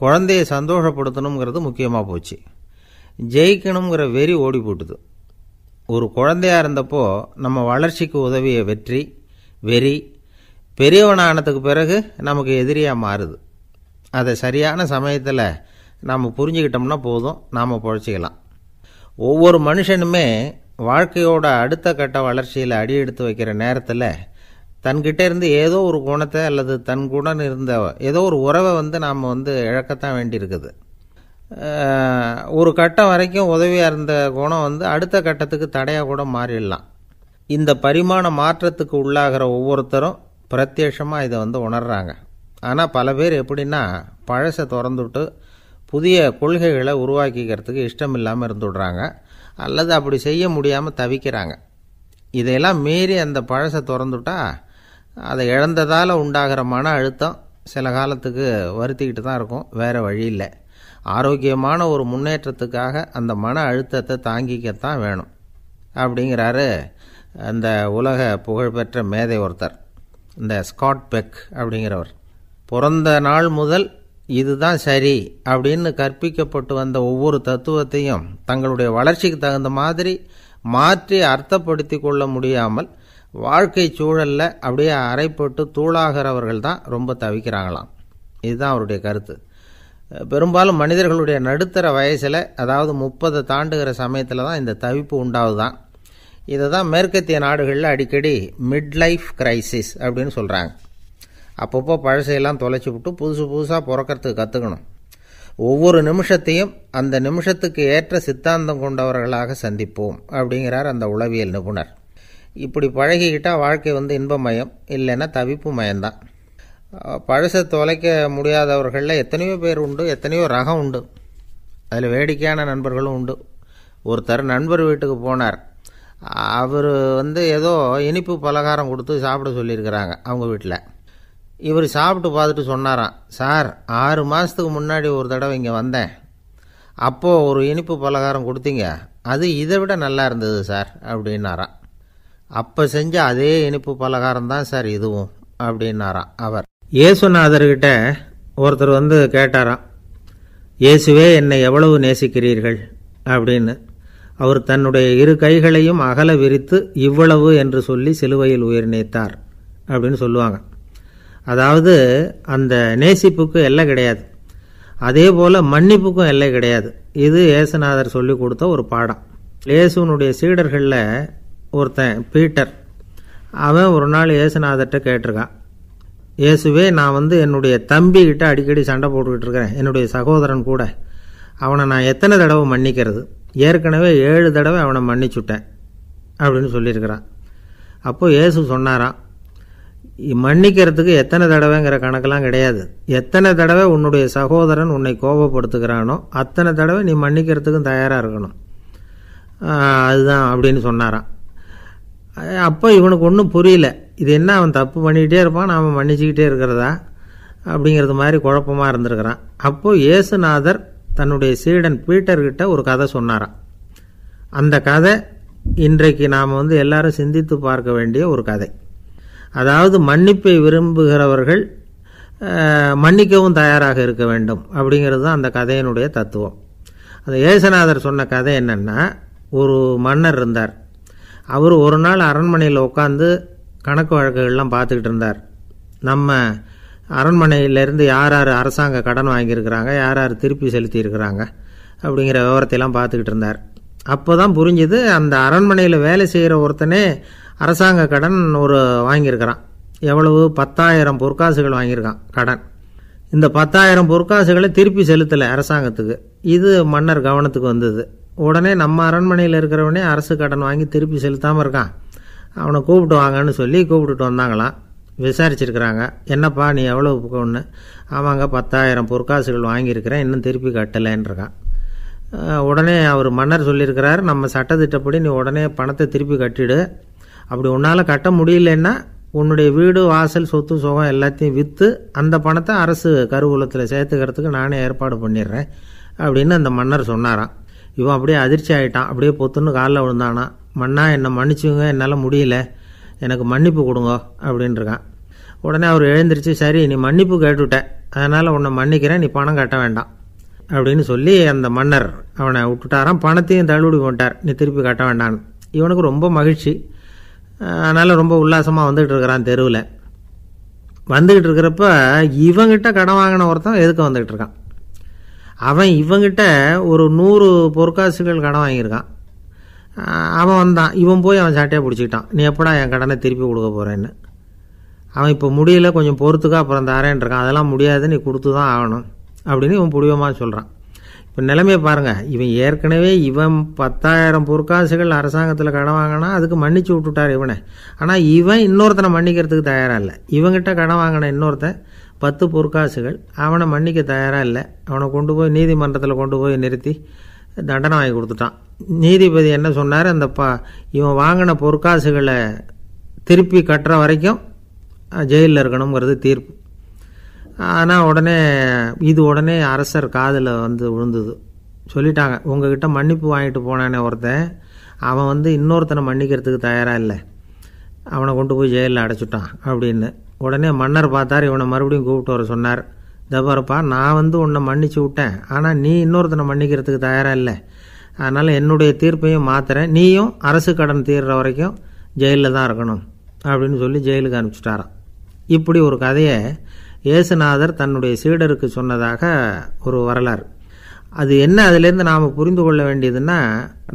குழந்தையை சந்தோஷப்படுத்தணுங்கிறது முக்கியமாக போச்சு. ஜெயிக்கணுங்கிற வெறி ஓடி போட்டுது. ஒரு குழந்தையாக இருந்தப்போ நம்ம வளர்ச்சிக்கு உதவிய வெறி பெரியவனானதுக்கு பிறகு நமக்கு எதிரியாக மாறுது. அதை சரியான சமயத்தில் நாம் புரிஞ்சுக்கிட்டோம்னா போதும், நாம் பொழைச்சிக்கலாம். ஒவ்வொரு மனுஷனுமே வாழ்க்கையோட அடுத்த கட்ட வளர்ச்சியில் அடி எடுத்து வைக்கிற நேரத்தில் தன்கிட்ட இருந்து ஏதோ ஒரு குணத்தை அல்லது தன் குணம் இருந்த ஏதோ ஒரு உறவை நாம் இழக்கத்தான் வேண்டியிருக்குது. ஒரு கட்டம் வரைக்கும் உதவியாக இருந்த குணம் அடுத்த கட்டத்துக்கு தடையாக கூட மாறிடலாம். இந்த பரிமாண மாற்றத்துக்கு உள்ளாகிற ஒவ்வொருத்தரும் பிரத்யட்சமாக இதை உணர்றாங்க. ஆனால் பல பேர் எப்படின்னா பழசை திறந்துவிட்டு புதிய கொள்கைகளை உருவாக்கிக்கிறதுக்கு இஷ்டம் இல்லாமல் இருந்துவிடுறாங்க, அல்லது அப்படி செய்ய முடியாமல் தவிக்கிறாங்க. இதையெல்லாம் மீறி அந்த பழசை திறந்துவிட்டா அதை இழந்ததால் உண்டாகிற மன அழுத்தம் சில காலத்துக்கு வருத்திக்கிட்டு தான் இருக்கும், வேறு வழி இல்லை. ஆரோக்கியமான ஒரு முன்னேற்றத்துக்காக அந்த மன அழுத்தத்தை தாங்கிக்கத்தான் வேணும் அப்படிங்கிறாரு அந்த உலக புகழ்பெற்ற மேதை ஒருத்தர், இந்த ஸ்காட் பெக் அப்படிங்கிறவர். பிறந்த நாள் முதல் இதுதான் சரி அப்படின்னு கற்பிக்கப்பட்டு வந்த ஒவ்வொரு தத்துவத்தையும் தங்களுடைய வளர்ச்சிக்கு தகுந்த மாதிரி மாற்றி அர்த்தப்படுத்தி கொள்ள முடியாமல் வாழ்க்கை சூழலில் அப்படியே அரைப்பட்டு தூளாகிறவர்கள் தான் ரொம்ப தவிக்கிறாங்களாம். இதுதான் அவருடைய கருத்து. பெரும்பாலும் மனிதர்களுடைய நடுத்தர வயசில், அதாவது 30 தாண்டுகிற சமயத்தில் தான் இந்த தவிப்பு உண்டாகுதான். இதை தான் மேற்கத்திய நாடுகளில் அடிக்கடி மிட் லைஃப் கிரைசிஸ் அப்படின்னு சொல்கிறாங்க. அப்பப்போ பழசையெல்லாம் தொலைச்சி விட்டு புதுசாக பிறக்கிறதுக்கு கற்றுக்கணும். ஒவ்வொரு நிமிஷத்தையும் அந்த நிமிஷத்துக்கு ஏற்ற சித்தாந்தம் கொண்டவர்களாக சந்திப்போம் அப்படிங்கிறார் அந்த உளவியல் நிபுணர். இப்படி பழகிக்கிட்டால் வாழ்க்கை இன்பமயம், இல்லைன்னா தவிப்பு மயம்தான். பழசை தொலைக்க முடியாதவர்களில் எத்தனையோ பேர் உண்டு, எத்தனையோ ரகம் உண்டு. அதில் வேடிக்கையான நண்பர்களும் உண்டு. ஒருத்தர் நண்பர் வீட்டுக்கு போனார். அவர் ஏதோ இனிப்பு பலகாரம் கொடுத்து சாப்பிட சொல்லியிருக்கிறாங்க அவங்க வீட்டில். இவர் சாப்பிட்டு பார்த்துட்டு சொன்னாராம், சார் 6 மாதத்துக்கு முன்னாடி ஒரு தடவை இங்கே வந்தேன், அப்போது ஒரு இனிப்பு பலகாரம் கொடுத்தீங்க, அது இதை விட நல்லா இருந்தது சார் அப்படின்னாராம். அப்போ செஞ்ச அதே இனிப்பு பலகாரம் தான் சார் இதுவும் அப்படின்னாராம் அவர். இயேசுநாதர்கிட்ட ஒருத்தர் கேட்டாராம், இயேசுவே என்னை எவ்வளவு நேசிக்கிறீர்கள் அப்படின்னு. அவர் தன்னுடைய 2 கைகளையும் அகல விரித்து இவ்வளவு என்று சொல்லி சிலுவையில் உயிர் நீத்தார் அப்படின்னு சொல்லுவாங்க. அதாவது அந்த நேசிப்புக்கு எல்லை கிடையாது, அதே போல் மன்னிப்புக்கும் எல்லை கிடையாது. இது இயேசுநாதர் சொல்லி கொடுத்த ஒரு பாடம். இயேசுனுடைய சீடர்களில் ஒருத்தன் பீட்டர், அவன் ஒரு நாள் இயேசுநாதர்கிட்ட கேட்டிருக்கான், இயேசுவே, நான் என்னுடைய தம்பிக்கிட்ட அடிக்கடி சண்டை போட்டுக்கிட்டு இருக்கிறேன், என்னுடைய சகோதரன் கூட. அவனை நான் எத்தனை தடவை மன்னிக்கிறது? ஏற்கனவே 7 தடவை அவனை மன்னிச்சுட்டேன் அப்படின்னு சொல்லியிருக்கிறான். அப்போது இயேசு சொன்னாராம், மன்னிக்கிறதுக்கு எத்தனை தடவைங்கிற கணக்கெல்லாம் கிடையாது. எத்தனை தடவை உன்னுடைய சகோதரன் உன்னை கோபப்படுத்துகிறானோ அத்தனை தடவை நீ மன்னிக்கிறதுக்கும் தயாராக இருக்கணும், அதுதான் அப்படின்னு சொன்னாராம். அப்போ இவனுக்கு ஒன்றும் புரியல, இது என்ன அவன் தப்பு பண்ணிக்கிட்டே இருப்பான், நாம் மன்னிச்சுக்கிட்டே இருக்கிறதா அப்படிங்கிறது மாதிரி குழப்பமாக இருந்திருக்கிறான். அப்போது இயேசுநாதர் தன்னுடைய சீடன் பீட்டர்கிட்ட ஒரு கதை சொன்னாராம். அந்த கதை இன்றைக்கு நாம் எல்லாரும் சிந்தித்து பார்க்க வேண்டிய ஒரு கதை. அதாவது மன்னிப்பை விரும்புகிறவர்கள் மன்னிக்கவும் தயாராக இருக்க வேண்டும் அப்படிங்கிறது தான் அந்த கதையினுடைய தத்துவம். அந்த இயேசுநாதர் சொன்ன கதை என்னென்னா, ஒரு மன்னர் இருந்தார். அவர் ஒரு நாள் அரண்மனையில் உட்காந்து கணக்கு வழக்குகள்லாம் பார்த்துக்கிட்டு இருந்தார். நம்ம அரண்மனையிலேருந்து யார் யார் அரசாங்க கடன் வாங்கியிருக்கிறாங்க, யார் யார் திருப்பி செலுத்தியிருக்கிறாங்க அப்படிங்கிற விவரத்தையெல்லாம் பார்த்துக்கிட்டு இருந்தார். அப்போ தான் புரிஞ்சுது, அந்த அரண்மனையில் வேலை செய்கிற ஒருத்தனே அரசாங்க கடன் வாங்கியிருக்கிறான். எவ்வளவு? 10,000 பொற்காசுகள் வாங்கியிருக்கான் கடன். இந்த 10,000 பொற்காசுகளை திருப்பி செலுத்தலை அரசாங்கத்துக்கு. இது மன்னர் கவனத்துக்கு வந்தது. உடனே நம்ம அரண்மனையில் இருக்கிறவனே அரசு கடன் வாங்கி திருப்பி செலுத்தாமல் இருக்கான், அவனை கூப்பிட்டு வாங்கன்னு சொல்லி கூப்பிட்டுட்டு வந்தாங்களாம். விசாரிச்சிருக்கிறாங்க, என்னப்பா நீ எவ்வளோ ஒன்று? ஆமாங்க, 10,000 பொற்காசுகள் வாங்கியிருக்கிறேன், இன்னும் திருப்பி கட்டலைன்றிருக்கான். உடனே அவர் மன்னர் சொல்லியிருக்கிறார், நம்ம சட்டத்திட்டப்படி நீ உடனே பணத்தை திருப்பி கட்டிடு. அப்படி உன்னால் கட்ட முடியலன்னா உன்னுடைய வீடு வாசல் சொத்து சுகம் எல்லாத்தையும் விற்று அந்த பணத்தை அரசு கருவூலத்தில் சேர்த்துக்கிறதுக்கு நானே ஏற்பாடு பண்ணிடுறேன் அப்படின்னு அந்த மன்னர் சொன்னாராம். இவன் அப்படியே அதிர்ச்சி ஆகிட்டான், அப்படியே பொத்துன்னு காலில் விழுந்தானா. மன்னா, என்னை மன்னிச்சுங்க, என்னால் முடியல, எனக்கு மன்னிப்பு கொடுங்க அப்படின்ட்டுருக்கான். உடனே அவர் எழுந்திரிச்சு, சரி நீ மன்னிப்பு கேட்டுவிட்ட, அதனால் உன்னை மன்னிக்கிறேன், நீ பணம் கட்ட வேண்டாம் அப்படின்னு சொல்லி அந்த மன்னர் அவனை விட்டுட்டாராம். பணத்தையும் தள்ளுபடி போட்டார், நீ திருப்பி கட்ட வேண்டான்னு. இவனுக்கு ரொம்ப மகிழ்ச்சி, அதனால் ரொம்ப உல்லாசமாக வந்துக்கிட்டு இருக்கிறான். தெருவில் வந்துக்கிட்டு இருக்கிறப்ப இவங்கிட்ட கடன் வாங்கின ஒருத்தன் எதுக்கு வந்துக்கிட்டு இருக்கான். அவன் இவங்கிட்ட ஒரு 100 பொற்காசுகள் கடன் வாங்கியிருக்கான். அவன் வந்தான், இவன் போய் அவன் சாட்டையாக பிடிச்சிக்கிட்டான், நீ எப்படா என் கடனை திருப்பி கொடுக்க போகிறேன்னு. அவன் இப்போ முடியல, கொஞ்சம் பொறுத்துக்கா, அப்புறம் தரேன் இருக்கான். அதெல்லாம் முடியாது, நீ கொடுத்து தான் ஆகணும் அப்படின்னு இவன் புடிவமாக சொல்கிறான். இப்போ நிலைமையை பாருங்கள், இவன் ஏற்கனவே 10,000 பொற்காசுகள் அரசாங்கத்தில் கடன் வாங்கினா அதுக்கு மன்னிச்சு விட்டுட்டார் இவனை. ஆனால் இவன் இன்னொருத்தனை மன்னிக்கிறதுக்கு தயாராக இல்லை. இவங்கிட்ட கடன் வாங்கின இன்னொருத்தன் 10 பொற்காசுகள், அவனை மன்னிக்க தயாராக இல்லை. அவனை கொண்டு போய் நீதிமன்றத்தில் கொண்டு போய் நிறுத்தி தண்டனை வாங்கி கொடுத்துட்டான். நீதிபதி என்ன சொன்னார், அந்த இவன் வாங்கின பொற்காசுகளை திருப்பி கட்டுற வரைக்கும் ஜெயிலில் இருக்கணுங்கிறது தீர்ப்பு. ஆனால் உடனே அரசர் காதில் விழுந்தது. சொல்லிட்டாங்க, உங்ககிட்ட மன்னிப்பு வாங்கிட்டு போனானே ஒருத்தன், அவன் இன்னொருத்தனை மன்னிக்கிறதுக்கு தயாராக இல்லை, அவனை கொண்டு போய் ஜெயிலில் அடைச்சிட்டான் அப்படின்னு. உடனே மன்னர் பார்த்தார், இவனை மறுபடியும் கூப்பிட்டு வர சொன்னார். தபாரப்பா, நான் உன்னை மன்னிச்சு விட்டேன், ஆனால் நீ இன்னொருத்தனை மன்னிக்கிறதுக்கு தயாராக இல்லை, அதனால் என்னுடைய தீர்ப்பையும் மாற்றுறேன், நீயும் அரசு கடன் தீர்ற வரைக்கும் ஜெயிலில் தான் இருக்கணும் அப்படின்னு சொல்லி ஜெயிலுக்கு அனுப்பிச்சிட்டாராம். இப்படி ஒரு கதையை இயேசுநாதர் தன்னுடைய சீடருக்கு சொன்னதாக ஒரு வரலாறு. அது என்ன, அதிலேருந்து நாம் புரிந்து கொள்ள வேண்டியதுன்னா,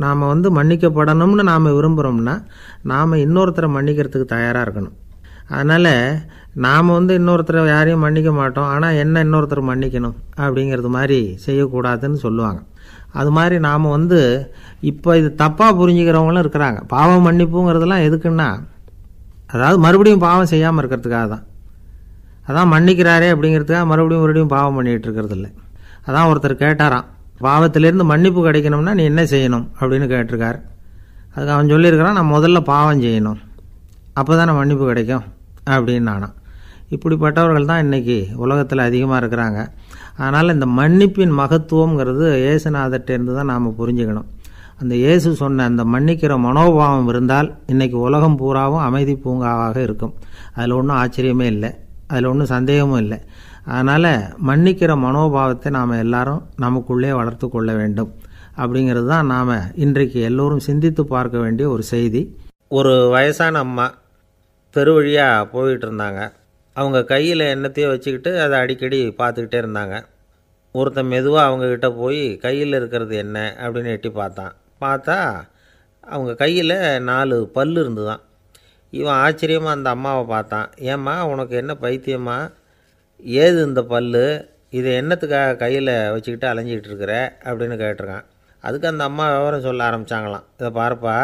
நாம் மன்னிக்கப்படணும்னு நாம் விரும்புகிறோம்னா நாம் இன்னொருத்தரை மன்னிக்கிறதுக்கு தயாராக இருக்கணும். அதனால் நாம் இன்னொருத்தரை யாரையும் மன்னிக்க மாட்டோம், ஆனால் என்ன இன்னொருத்தர் மன்னிக்கணும் அப்படிங்கிறது மாதிரி செய்யக்கூடாதுன்னு சொல்லுவாங்க. அது மாதிரி நாம் இப்போ இது தப்பாக புரிஞ்சுக்கிறவங்களும் இருக்கிறாங்க. பாவம் மன்னிப்புங்கிறதுலாம் எதுக்குன்னா, அதாவது மறுபடியும் பாவம் செய்யாமல் இருக்கிறதுக்காக தான். அதான் மன்னிக்கிறாரே அப்படிங்கிறதுக்காக மறுபடியும் பாவம் பண்ணிகிட்டு இருக்கிறது இல்லை. அதான் ஒருத்தர் கேட்டாராம், பாவத்திலேருந்து மன்னிப்பு கிடைக்கணும்னா நீ என்ன செய்யணும் அப்படின்னு கேட்டிருக்கார். அதுக்கு அவன் சொல்லியிருக்கிறான், நான் முதல்ல பாவம் செய்யணும், அப்போ தானே மன்னிப்பு கிடைக்கும் அப்படின்னு நானாம். இப்படிப்பட்டவர்கள் தான் இன்றைக்கி உலகத்தில் அதிகமாக இருக்கிறாங்க. அதனால் இந்த மன்னிப்பின் மகத்துவங்கிறது இயேசுநாதர்கிட்டேருந்து தான் நாம் புரிஞ்சுக்கணும். அந்த இயேசு சொன்ன அந்த மன்னிக்கிற மனோபாவம் இருந்தால் இன்றைக்கி உலகம் பூராவும் அமைதி பூங்காவாக இருக்கும். அதில் ஒன்றும் ஆச்சரியமே இல்லை, அதில் ஒன்றும் சந்தேகமும் இல்லை. அதனால் மன்னிக்கிற மனோபாவத்தை நாம் எல்லாரும் நமக்குள்ளே வளர்த்து கொள்ள வேண்டும் அப்படிங்கிறது தான் நாம் இன்றைக்கு எல்லோரும் சிந்தித்து பார்க்க வேண்டிய ஒரு செய்தி. ஒரு வயசான அம்மா தெரு வழியாக போயிட்டு இருந்தாங்க. அவங்க கையில் எண்ணத்தையோ வச்சுக்கிட்டு அதை அடிக்கடி பார்த்துக்கிட்டே இருந்தாங்க. ஒருத்தன் மெதுவாக அவங்கக்கிட்ட போய் கையில் இருக்கிறது என்ன அப்படின்னு எட்டி பார்த்தா அவங்க கையில் 4 பல் இருந்துதான். இவன் ஆச்சரியமாக அந்த அம்மாவை பார்த்தான். ஏம்மா உனக்கு என்ன பைத்தியமா, ஏது இந்த பல், இதை என்னத்துக்காக கையில் வச்சுக்கிட்டு அலைஞ்சிக்கிட்டு இருக்கிற அப்படின்னு கேட்டிருக்கான். அதுக்கு அந்த அம்மா விவரம் சொல்ல ஆரம்பித்தாங்களாம். இதை பாருப்பா,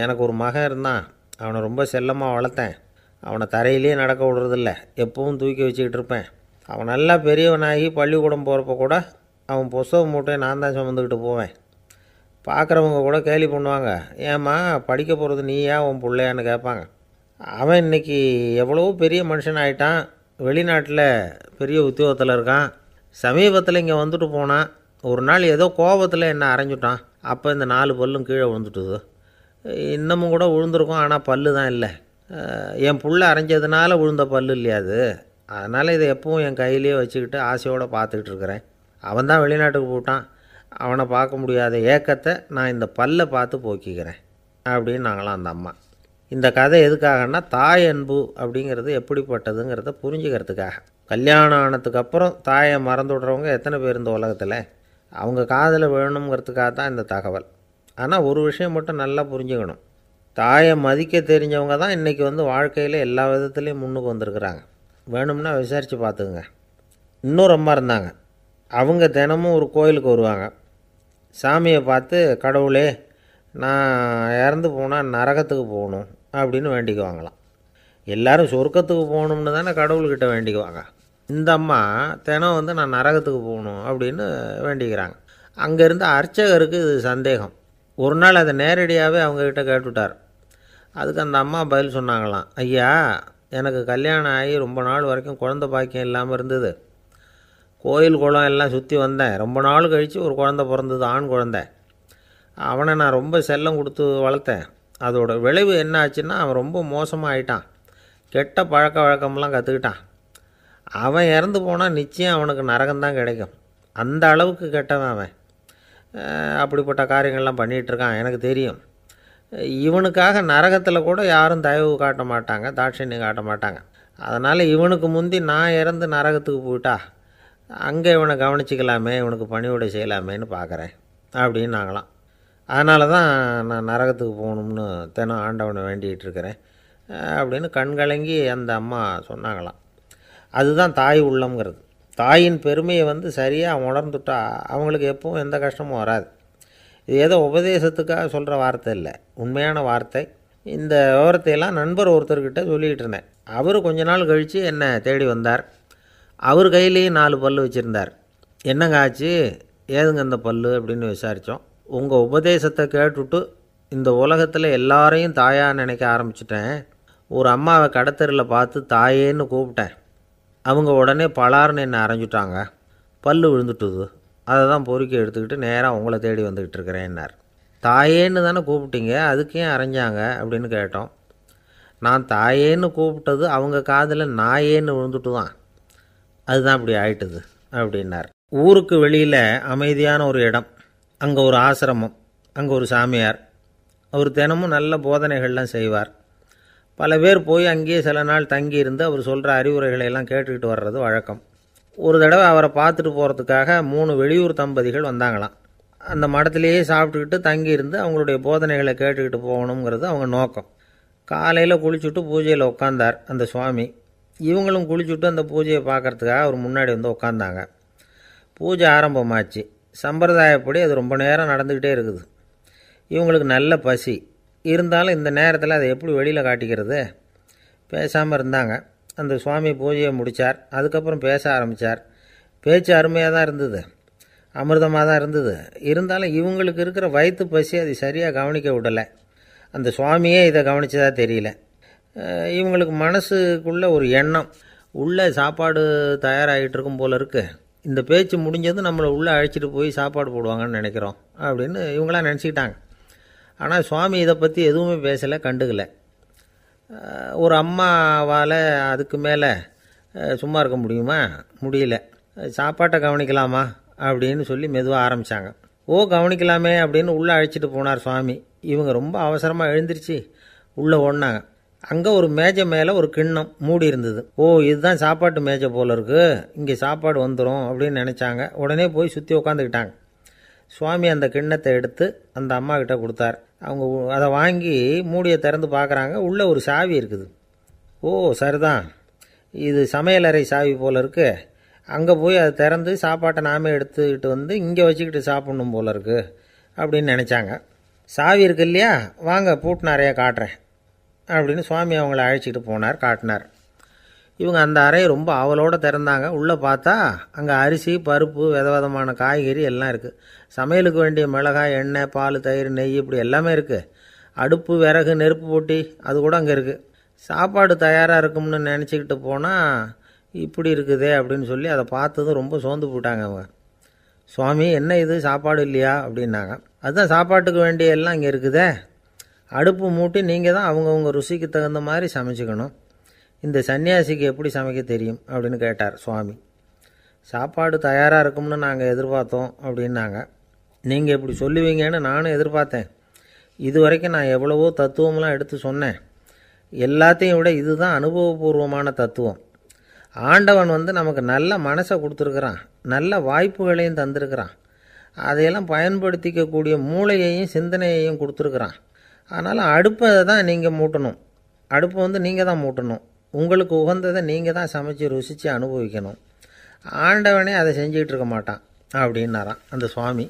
எனக்கு ஒரு மகன் இருந்தான், அவனை ரொம்ப செல்லமாக வளர்த்தேன். அவனை தரையிலேயே நடக்க விடுறதில்ல, எப்பவும் தூக்கி வச்சுக்கிட்டு இருப்பேன். அவன் நல்லா பெரியவனாகி பள்ளிக்கூடம் போகிறப்ப கூட அவன் புஸ்தக மூட்டையை நான் தான் சுமந்துக்கிட்டு போவேன். பார்க்குறவங்க கூட கேலி பண்ணுவாங்க, ஏம்மா படிக்க போகிறது நீயா உன் பிள்ளையான்னு கேட்பாங்க. அவன் இன்றைக்கி எவ்வளோ பெரிய மனுஷன் ஆகிட்டான், வெளிநாட்டில் பெரிய உத்தியோகத்தில் இருக்கான். சமீபத்தில் இங்கே வந்துட்டு போனான். ஒரு நாள் ஏதோ கோபத்தில் என்னை அரைஞ்சுட்டான். அப்போ இந்த 4 பல்லும் கீழே விழுந்துட்டுது. இன்னமும் கூட விழுந்திருக்கும், ஆனால் பல்லு தான் இல்லை. என் புள்ள அரைஞ்சதுனால விழுந்த பல்லு இல்லையா அது. அதனால் இதை எப்பவும் என் கையிலேயே வச்சுக்கிட்டு ஆசையோடு பார்த்துக்கிட்டு இருக்கிறேன். அவன் தான் வெளிநாட்டுக்கு போட்டான், அவனை பார்க்க முடியாத ஏக்கத்தை நான் இந்த பல்லை பார்த்து போக்கிக்கிறேன் அப்படின்னு நாங்களாம் அந்த அம்மா. இந்த கதை எதுக்காகன்னா, தாய் அன்பு அப்படிங்கிறது எப்படிப்பட்டதுங்கிறத புரிஞ்சுக்கிறதுக்காக. கல்யாணம் ஆனதுக்கப்புறம் தாயை மறந்து விடுறவங்க எத்தனை பேர் இந்த உலகத்தில், அவங்க காதில் விழணுங்கிறதுக்காக தான் இந்த தகவல். ஆனால் ஒரு விஷயம் மட்டும் நல்லா புரிஞ்சுக்கணும், தாயை மதிக்க தெரிஞ்சவங்க தான் இன்றைக்கி வாழ்க்கையில் எல்லா விதத்துலேயும் முன்னுக்கு வந்திருக்கிறாங்க. வேணும்னா விசாரித்து பார்த்துக்குங்க. இன்னொரு அம்மா இருந்தாங்க. அவங்க தினமும் ஒரு கோயிலுக்கு வருவாங்க. சாமியை பார்த்து, கடவுளே நான் இறந்து போனால் நரகத்துக்கு போகணும் அப்படின்னு வேண்டிக்குவாங்களாம். எல்லோரும் சொர்க்கத்துக்கு போகணும்னு தானே கடவுள்கிட்ட வேண்டிக்குவாங்க. இந்த அம்மா தினம் நான் நரகத்துக்கு போகணும் அப்படின்னு வேண்டிக்கிறாங்க. அங்கே இருந்த அர்ச்சகருக்கு இது சந்தேகம். ஒரு நாள் அதை நேரடியாகவே அவங்கக்கிட்ட கேட்டுவிட்டார். அதுக்கு அந்த அம்மா பதில் சொன்னாங்களாம், ஐயா எனக்கு கல்யாணம் ஆகி ரொம்ப நாள் வரைக்கும் குழந்தை பாக்கியம் இல்லாமல் இருந்தது. கோயில் குளம் எல்லாம் சுற்றி வந்தேன். ரொம்ப நாள் கழித்து ஒரு குழந்தை பிறந்தது, ஆண் குழந்தை. அவனை நான் ரொம்ப செல்லம் கொடுத்து வளர்த்தேன். அதோட விளைவு என்ன ஆச்சுன்னா, அவன் ரொம்ப மோசமாக ஆகிட்டான். கெட்ட பழக்க வழக்கம்லாம் கற்றுக்கிட்டான். அவன் இறந்து போனால் நிச்சயம் அவனுக்கு நரகம்தான் கிடைக்கும். அந்த அளவுக்கு கெட்டவன் அவன். அப்படிப்பட்ட காரியங்கள்லாம் பண்ணிகிட்ருக்கான், எனக்கு தெரியும். இவனுக்காக நரகத்தில் கூட யாரும் தயவு காட்ட மாட்டாங்க, தாட்சண்யம் காட்ட மாட்டாங்க. அதனால் இவனுக்கு முந்தி நான் இறந்து நரகத்துக்கு போயிட்டா அங்கே இவனை கவனிச்சிக்கலாமே, இவனுக்கு பணிவிடை செய்யலாமேன்னு பார்க்குறேன் அப்படின்னு நாங்களாம். அதனால தான் நான் நரகத்துக்கு போகணும்னு தினம் ஆண்டவனை வேண்டிகிட்டு இருக்கிறேன் அப்படின்னு கண்கலங்கி அந்த அம்மா சொன்னாங்களாம். அதுதான் தாய் உள்ளம்ங்கிறது. தாயின் பெருமையை சரியாக உணர்ந்துட்டா அவங்களுக்கு எப்பவும் எந்த கஷ்டமும் வராது. இது ஏதோ உபதேசத்துக்காக சொல்கிற வார்த்தை இல்லை, உண்மையான வார்த்தை. இந்த விவரத்தையெல்லாம் நண்பர் ஒருத்தர்கிட்ட சொல்லிக்கிட்டு இருந்தேன். அவர் கொஞ்ச நாள் கழித்து என்னை தேடி வந்தார். அவர் கையிலேயும் 4 பல் வச்சுருந்தார். என்னங்க ஆச்சு, ஏதுங்க இந்த பல் அப்படின்னு விசாரித்தோம். உங்கள் உபதேசத்தை கேட்டுவிட்டு இந்த உலகத்தில் எல்லாரையும் தாயாக நினைக்க ஆரம்பிச்சிட்டேன். ஒரு அம்மாவை கடத்தரில் பார்த்து தாயேன்னு கூப்பிட்டேன். அவங்க உடனே பலார்னு என்னை அரைஞ்சிட்டாங்க, பல் விழுந்துட்டுது. அதை தான் பொறுக்கி எடுத்துக்கிட்டு நேராக உங்களை தேடி வந்துக்கிட்டு இருக்கிறேன்னார். தாயேன்னு தானே கூப்பிட்டீங்க, அதுக்கு ஏன் அரைஞ்சாங்க அப்படின்னு கேட்டோம். நான் தாயேன்னு கூப்பிட்டது அவங்க காதில் நாயேன்னு விழுந்துட்டு தான், அதுதான் அப்படி ஆயிட்டுது அப்படின்னார். ஊருக்கு வெளியில் அமைதியான ஒரு இடம், அங்கே ஒரு ஆசிரமம், அங்கே ஒரு சாமியார். அவர் தினமும் நல்ல போதனைகள்லாம் செய்வார். பல பேர் போய் அங்கேயே சில நாள் தங்கி இருந்து அவர் சொல்கிற அறிவுரைகளை எல்லாம் கேட்டுக்கிட்டு வர்றது வழக்கம். ஒரு தடவை அவரை பார்த்துட்டு போகிறதுக்காக 3 வெளியூர் தம்பதிகள் வந்தாங்களாம். அந்த மடத்திலேயே சாப்பிட்டுக்கிட்டு தங்கியிருந்து அவங்களுடைய போதனைகளை கேட்டுக்கிட்டு போகணுங்கிறது அவங்க நோக்கம். காலையில் குளிச்சுட்டு பூஜையில் உட்காந்தார் அந்த சுவாமி. இவங்களும் குளிச்சுட்டு அந்த பூஜையை பார்க்குறதுக்காக அவர் முன்னாடி உட்காந்தாங்க. பூஜை ஆரம்பமாச்சு. சம்பிரதாயப்படி அது ரொம்ப நேரம் நடந்துக்கிட்டே இருக்குது. இவங்களுக்கு நல்ல பசி இருந்தாலும் இந்த நேரத்தில் அதை எப்படி வெளியில் காட்டிக்கிறது? பேசாமல் இருந்தாங்க. அந்த சுவாமி பூஜையை முடித்தார். அதுக்கப்புறம் பேச ஆரம்பித்தார். பேச்சு அருமையாக தான் இருந்தது, அமிர்தமாக தான் இருந்தது. இருந்தாலும் இவங்களுக்கு இருக்கிற வயிற்று பசி அது சரியாக கவனிக்க விடலை. அந்த சுவாமியே இதை கவனித்ததா தெரியல. இவங்களுக்கு மனசுக்குள்ளே ஒரு எண்ணம், உள்ளே சாப்பாடு தயாராகிட்டு இருக்கும் போல இருக்குது, இந்த பேச்சு முடிஞ்சது நம்மளை உள்ளே அழைச்சிட்டு போய் சாப்பாடு போடுவாங்கன்னு நினைக்கிறோம் அப்படின்னு இவங்களாம் நினச்சிக்கிட்டாங்க. ஆனால் சுவாமி இதை பற்றி எதுவுமே பேசலை, கண்டுக்கலை. ஒரு அம்மாவால் அதுக்கு மேலே சும்மா இருக்க முடியுமா? முடியல. சாப்பாட்டை கவனிக்கலாமா அப்படின்னு சொல்லி மெதுவாக ஆரம்பித்தாங்க. கவனிக்கலாமே அப்படின்னு உள்ளே அழைச்சிட்டு போனார் சுவாமி. இவங்க ரொம்ப அவசரமாக எழுந்திரிச்சு உள்ளே ஓடினாங்க. அங்கே ஒரு மேஜை மேலே ஒரு கிண்ணம் மூடி இருந்தது. இதுதான் சாப்பாட்டு மேஜை போல இருக்குது, இங்கே சாப்பாடு வந்துடும் அப்படின்னு நினச்சாங்க. உடனே போய் சுற்றி உட்காந்துக்கிட்டாங்க. சுவாமி அந்த கிண்ணத்தை எடுத்து அந்த அம்மா கிட்ட கொடுத்தார். அவங்க அதை வாங்கி மூடியை திறந்து பார்க்குறாங்க. உள்ளே ஒரு சாவி இருக்குது. ஓ சரிதான், இது சமையலறை சாவி போல் இருக்கு. அங்கே போய் அதை திறந்து சாப்பாட்டை நாமே எடுத்துக்கிட்டு வந்து இங்கே வச்சுக்கிட்டு சாப்பிட்ணும் போல இருக்கு அப்படின்னு நினச்சாங்க. சாவி இருக்கு இல்லையா, வாங்க பூட்டு நிறையா காட்டுறேன் அப்படின்னு சுவாமி அவங்கள அழைச்சிட்டு போனார், காட்டினார். இவங்க அந்த அறையை ரொம்ப ஆவலோடு திறந்தாங்க. உள்ளே பார்த்தா அங்கே அரிசி, பருப்பு, விதவிதமான காய்கறி எல்லாம் இருக்குது. சமையலுக்கு வேண்டிய மிளகாய், எண்ணெய், பால், தயிர், நெய் இப்படி எல்லாமே இருக்குது. அடுப்பு, விறகு, நெருப்பு போட்டி அது கூட அங்கே இருக்குது. சாப்பாடு தயாராக இருக்கும்னு நினச்சிக்கிட்டு போனால் இப்படி இருக்குதே அப்படின்னு சொல்லி அதை பார்த்ததும் ரொம்ப சோர்ந்து போட்டாங்க அவங்க. சுவாமி, என்ன இது சாப்பாடு இல்லையா அப்படின்னாங்க. அதுதான் சாப்பாட்டுக்கு வேண்டிய எல்லாம் இங்கே இருக்குதே. அடுப்பு மூட்டி நீங்கள் தான் அவங்கவுங்க ருசிக்கு தகுந்த மாதிரி சமைச்சிக்கணும். இந்த சன்னியாசிக்கு எப்படி சமைக்க தெரியும் அப்படின்னு கேட்டார் சுவாமி. சாப்பாடு தயாராக இருக்கும்னு நாங்கள் எதிர்பார்த்தோம் அப்படின்னாங்க. நீங்கள் இப்படி சொல்லுவீங்கன்னு நானும் எதிர்பார்த்தேன். இது வரைக்கும் நான் எவ்வளவோ தத்துவம்லாம் எடுத்து சொன்னேன். எல்லாத்தையும் விட இதுதான் அனுபவபூர்வமான தத்துவம். ஆண்டவன் நமக்கு நல்ல மனசை கொடுத்துருக்குறான், நல்ல வாய்ப்புகளையும் தந்திருக்கிறான், அதையெல்லாம் பயன்படுத்திக்கக்கூடிய மூளையையும் சிந்தனையையும் கொடுத்துருக்குறான். அதனால் அடுப்பை தான் நீங்கள் மூட்டணும். அடுப்பை நீங்கள் தான் மூட்டணும். உங்களுக்கு உகந்ததை நீங்கள் தான் சமைச்சு ருசித்து அனுபவிக்கணும். ஆண்டவனே அதை செஞ்சுக்கிட்டு இருக்க மாட்டான் அப்படின்னாராம் அந்த சுவாமி.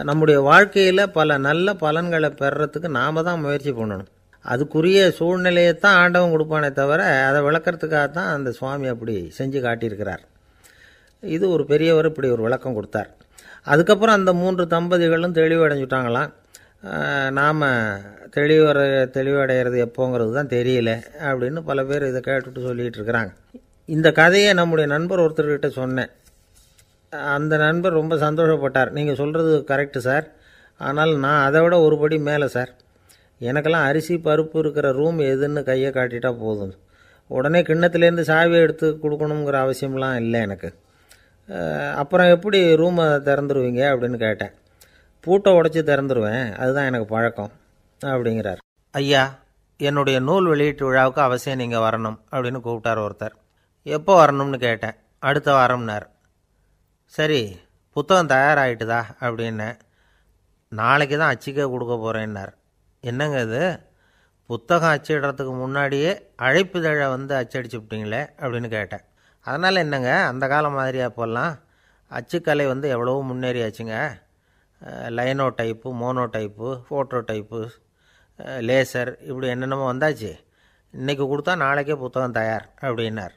நம்முடைய வாழ்க்கையில் பல நல்ல பலன்களை பெறுறதுக்கு நாம் தான் முயற்சி பண்ணணும். அதுக்குரிய சூழ்நிலையை தான் ஆண்டவன் கொடுப்பானே தவிர அதை விளக்கிறதுக்காக தான் அந்த சுவாமி அப்படி செஞ்சு காட்டியிருக்கிறார். இது ஒரு பெரியவர் இப்படி ஒரு விளக்கம் கொடுத்தார். அதுக்கப்புறம் அந்த 3 தம்பதிகளும் தெளிவடைஞ்சுட்டாங்களாம். நாம் தெளிவடைகிறது எப்போங்கிறது தான் தெரியல அப்படின்னு பல பேர் இதை கேட்டுட்டு சொல்லிகிட்டு இருக்கிறாங்க. இந்த கதையை நம்முடைய நண்பர் ஒருத்தர்கிட்ட சொன்னேன். அந்த நண்பர் ரொம்ப சந்தோஷப்பட்டார். நீங்கள் சொல்கிறது கரெக்டு சார், ஆனால் நான் அதை விட ஒரு படி மேலே சார். எனக்கெல்லாம் அரிசி, பருப்பு இருக்கிற ரூம் எதுன்னு கையை காட்டிட்டா போதும். உடனே கிண்ணத்துலேருந்து சாவியை எடுத்து கொடுக்கணுங்கிற அவசியம்லாம் இல்லை எனக்கு. அப்புறம் எப்படி ரூமை திறந்துருவீங்க அப்படின்னு கேட்டேன். பூட்டை உடச்சி திறந்துருவேன், அதுதான் எனக்கு பழக்கம் அப்படிங்கிறார். ஐயா, என்னுடைய நூல் வெளியீட்டு விழாவுக்கு அவசியம் நீங்கள் வரணும் அப்படின்னு கூப்பிட்டார் ஒருத்தர். எப்போ வரணும்னு கேட்டேன். அடுத்த வாரம்னார். சரி, புத்தகம் தயாராகிட்டுதா அப்படின்னேன். நாளைக்கு தான் அச்சிக்க கொடுக்க போகிறேன்னார். என்னங்க இது, புத்தகம் அச்சிடுறதுக்கு முன்னாடியே அழைப்புதழை அச்சடிச்சுவிட்டீங்களே அப்படின்னு கேட்டேன். அதனால் என்னங்க, அந்த காலம் மாதிரியா அப்போல்லாம் அச்சுக்கலை எவ்வளவோ முன்னேறியாச்சுங்க. Linotype, monotype, phototype, laser இப்படி என்னென்னமோ வந்தாச்சு. இன்றைக்கி கொடுத்தா நாளைக்கே புத்தகம் தயார் அப்படின்னார்.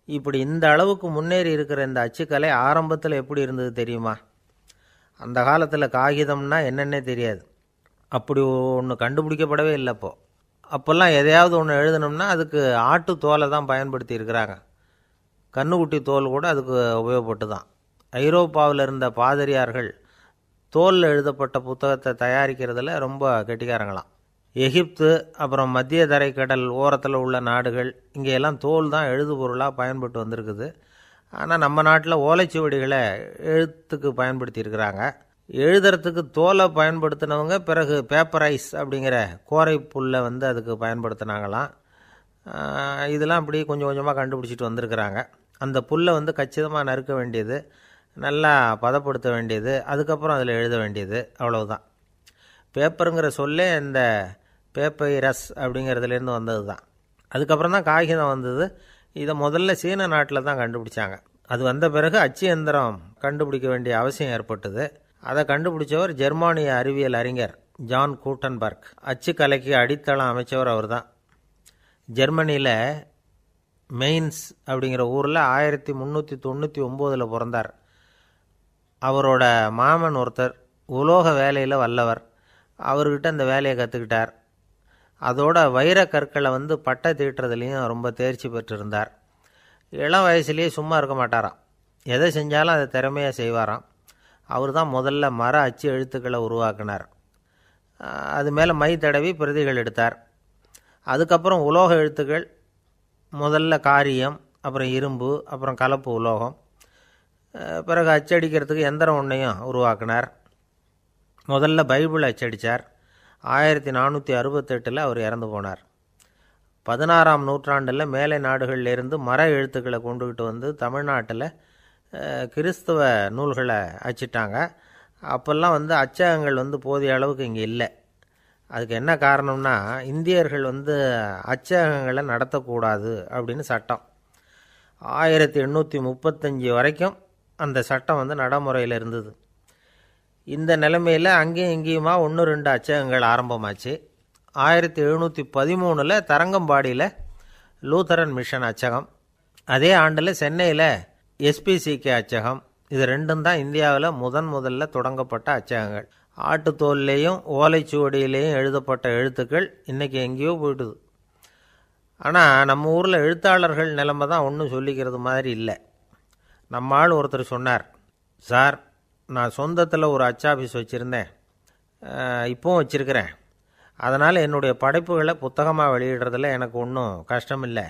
இப்படி இந்த அளவுக்கு முன்னேறி இருக்கிற இந்த அச்சுக்கலை ஆரம்பத்தில் எப்படி இருந்தது தெரியுமா? அந்த காலத்தில் காகிதம்னா என்னென்னே தெரியாது. அப்படி ஒன்று கண்டுபிடிக்கப்படவே இல்லை. அப்போல்லாம் எதையாவது ஒன்று எழுதணும்னா அதுக்கு ஆட்டு தோலை தான் பயன்படுத்தி இருக்கிறாங்க. கண்ணுக்குட்டி தோல் கூட அதுக்கு உபயோகப்பட்டு தான். ஐரோப்பாவில் இருந்த பாதிரியார்கள் தோலில் எழுதப்பட்ட புத்தகத்தை தயாரிக்கிறதுல ரொம்ப கெட்டிக்காரங்களாம். எகிப்து, அப்புறம் மத்திய தரைக்கடல் ஓரத்தில் உள்ள நாடுகள், இங்கேயெல்லாம் தோல் தான் எழுது பொருளாக பயன்பட்டு வந்திருக்குது. ஆனால் நம்ம நாட்டில் ஓலைச்சுவடிகளை எழுத்துக்கு பயன்படுத்தியிருக்கிறாங்க. எழுதுறதுக்கு தோலை பயன்படுத்தினவங்க பிறகு பேப்பரைஸ் அப்படிங்கிற கோரை புல்லை அதுக்கு பயன்படுத்தினாங்களாம். இதெல்லாம் அப்படி கொஞ்சம் கொஞ்சமாக கண்டுபிடிச்சிட்டு வந்திருக்கிறாங்க. அந்த புல்லை கச்சிதமாக நறுக்க வேண்டியது, நல்லா பதப்படுத்த வேண்டியது, அதுக்கப்புறம் அதில் எழுத வேண்டியது, அவ்வளவுதான். பேப்பருங்கிற சொல்லே இந்த பேப்பைரஸ் அப்படிங்கிறதுலேருந்து வந்தது தான். அதுக்கப்புறம் தான் காகிதம் வந்தது. இதை முதல்ல சீன நாட்டில் தான் கண்டுபிடிச்சாங்க. அது வந்த பிறகு அச்சு எந்திரம் கண்டுபிடிக்க வேண்டிய அவசியம் ஏற்பட்டது. அதை கண்டுபிடிச்சவர் ஜெர்மானிய அறிவியல் அறிஞர் ஜான் கூட்டன்பர்க். அச்சு கலைக்கு அடித்தளம் அமைச்சவர் அவர் தான். ஜெர்மனியில் மெயின்ஸ் அப்படிங்கிற ஊரில் 1399 பிறந்தார். அவரோட மாமன் ஒருத்தர் உலோக வேலையில் வல்லவர். அவர்கிட்ட அந்த வேலையை கற்றுக்கிட்டார். அதோட வைர கற்களை பட்டை தீட்டுறதுலேயும் ரொம்ப தேர்ச்சி பெற்றிருந்தார். இளம் வயசுலேயே சும்மா இருக்க மாட்டாராம். எதை செஞ்சாலும் அதை திறமையாக செய்வாராம். அவர் தான் முதல்ல மர அச்சு எழுத்துக்களை உருவாக்கினார். அது மேலே மை தடவி பிரதிகள் எடுத்தார். அதுக்கப்புறம் உலோக எழுத்துக்கள், முதல்ல காரியம், அப்புறம் இரும்பு, அப்புறம் கலப்பு உலோகம், பிறகு அச்சடிக்கிறதுக்கு எந்திரம் ஒன்றையும் உருவாக்கினார். முதல்ல பைபிள் அச்சடித்தார். 1468 அவர் இறந்து போனார். 16ஆம் நூற்றாண்டில் மேலை நாடுகளிலிருந்து மர எழுத்துக்களை கொண்டுகிட்டு தமிழ்நாட்டில் கிறிஸ்தவ நூல்களை அச்சிட்டாங்க. அப்போல்லாம் அச்சகங்கள் போதிய அளவுக்கு இங்கே இல்லை. அதுக்கு என்ன காரணம்னா, இந்தியர்கள் அச்சகங்களை நடத்தக்கூடாது அப்படின்னு சட்டம். 1835 வரைக்கும் அந்த சட்டம் நடைமுறையில் இருந்தது. இந்த நிலைமையில் அங்கேயும் இங்கேயுமா 1-2 அச்சகங்கள் ஆரம்பமாச்சு. 1713 தரங்கம்பாடியில் லூத்தரன் மிஷன் அச்சகம், அதே ஆண்டில் சென்னையில் எஸ்பிசிகே அச்சகம். இது ரெண்டும் தான் இந்தியாவில் முதல்ல தொடங்கப்பட்ட அச்சகங்கள். ஆட்டுத்தோல்லையும் ஓலைச்சுவடியிலையும் எழுதப்பட்ட எழுத்துக்கள் இன்றைக்கி எங்கேயோ போயிட்டுது. ஆனால் நம்ம ஊரில் எழுத்தாளர்கள் நிலைமை தான் ஒன்றும் சொல்லிக்கிறது மாதிரி இல்லை. நம்ம ஆள் ஒருத்தர் சொன்னார், சார் நான் சொந்தத்தில் ஒரு அச்சாபீஸ் வச்சுருந்தேன், இப்போவும் வச்சுருக்கிறேன். அதனால் என்னுடைய படைப்புகளை புத்தகமாக வெளியிடுறதில் எனக்கு ஒன்றும் கஷ்டம் இல்லை.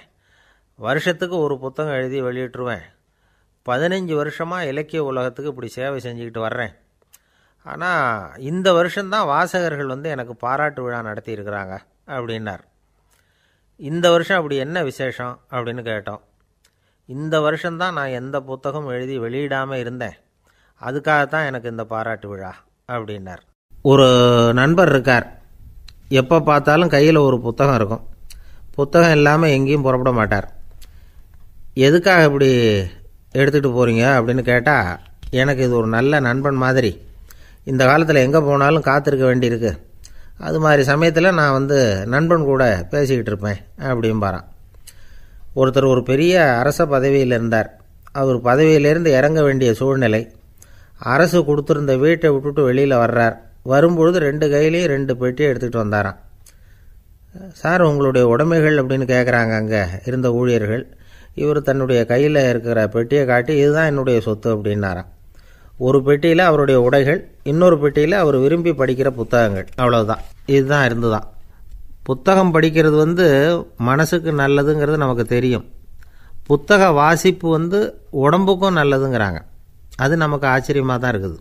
வருஷத்துக்கு ஒரு புத்தகம் எழுதி வெளியிட்டுருவேன். 15 வருஷமாக இலக்கிய உலகத்துக்கு இப்படி சேவை செஞ்சுக்கிட்டு வர்றேன். ஆனால் இந்த வருஷம்தான் வாசகர்கள் எனக்கு பாராட்டு விழா நடத்தியிருக்கிறாங்க அப்படின்னார். இந்த வருஷம் அப்படி என்ன விசேஷம் அப்படின்னு கேட்டோம். இந்த வருஷம்தான் நான் எந்த புத்தகம் எழுதி வெளியிடாமல் இருந்தேன், அதுக்காகத்தான் எனக்கு இந்த பாராட்டு விழா அப்படின்னார். ஒரு நண்பர் இருக்கார், எப்போ பார்த்தாலும் கையில் ஒரு புத்தகம் இருக்கும். புத்தகம் இல்லாமல் எங்கேயும் புறப்பட மாட்டார். எதுக்காக இப்படி எடுத்துகிட்டு போகிறீங்க அப்படின்னு கேட்டால், எனக்கு இது ஒரு நல்ல நண்பன் மாதிரி, இந்த காலத்தில் எங்கே போனாலும் காத்திருக்க வேண்டியிருக்கு, அது மாதிரி சமயத்தில் நான் நண்பன் கூட பேசிக்கிட்டு இருப்பேன் அப்படிம்பாரான். ஒருத்தர் ஒரு பெரிய அரச பதவியில் இருந்தார். அவர் பதவியிலேருந்து இறங்க வேண்டிய சூழ்நிலை. அரசு கொடுத்துருந்த வீட்டை விட்டுட்டு வெளியில் வர்றார். வரும்பொழுது 2 கையிலையும் 2 பெட்டியை எடுத்துகிட்டு வந்தாராம். சார் உங்களுடைய உடைமைகள் அப்படின்னு கேட்குறாங்க அங்கே இருந்த ஊழியர்கள். இவர் தன்னுடைய கையில் இருக்கிற பெட்டியை காட்டி, இதுதான் என்னுடைய சொத்து அப்படின்னாராம். ஒரு பெட்டியில் அவருடைய உடைகள், இன்னொரு பெட்டியில் அவர் விரும்பி படிக்கிற புத்தகங்கள், அவ்வளவுதான். இதுதான் இருந்துதான். புத்தகம் படிக்கிறது மனசுக்கு நல்லதுங்கிறது நமக்கு தெரியும். புத்தக வாசிப்பு உடம்புக்கும் நல்லதுங்கிறாங்க. அது நமக்கு ஆச்சரியமாக தான் இருக்குது.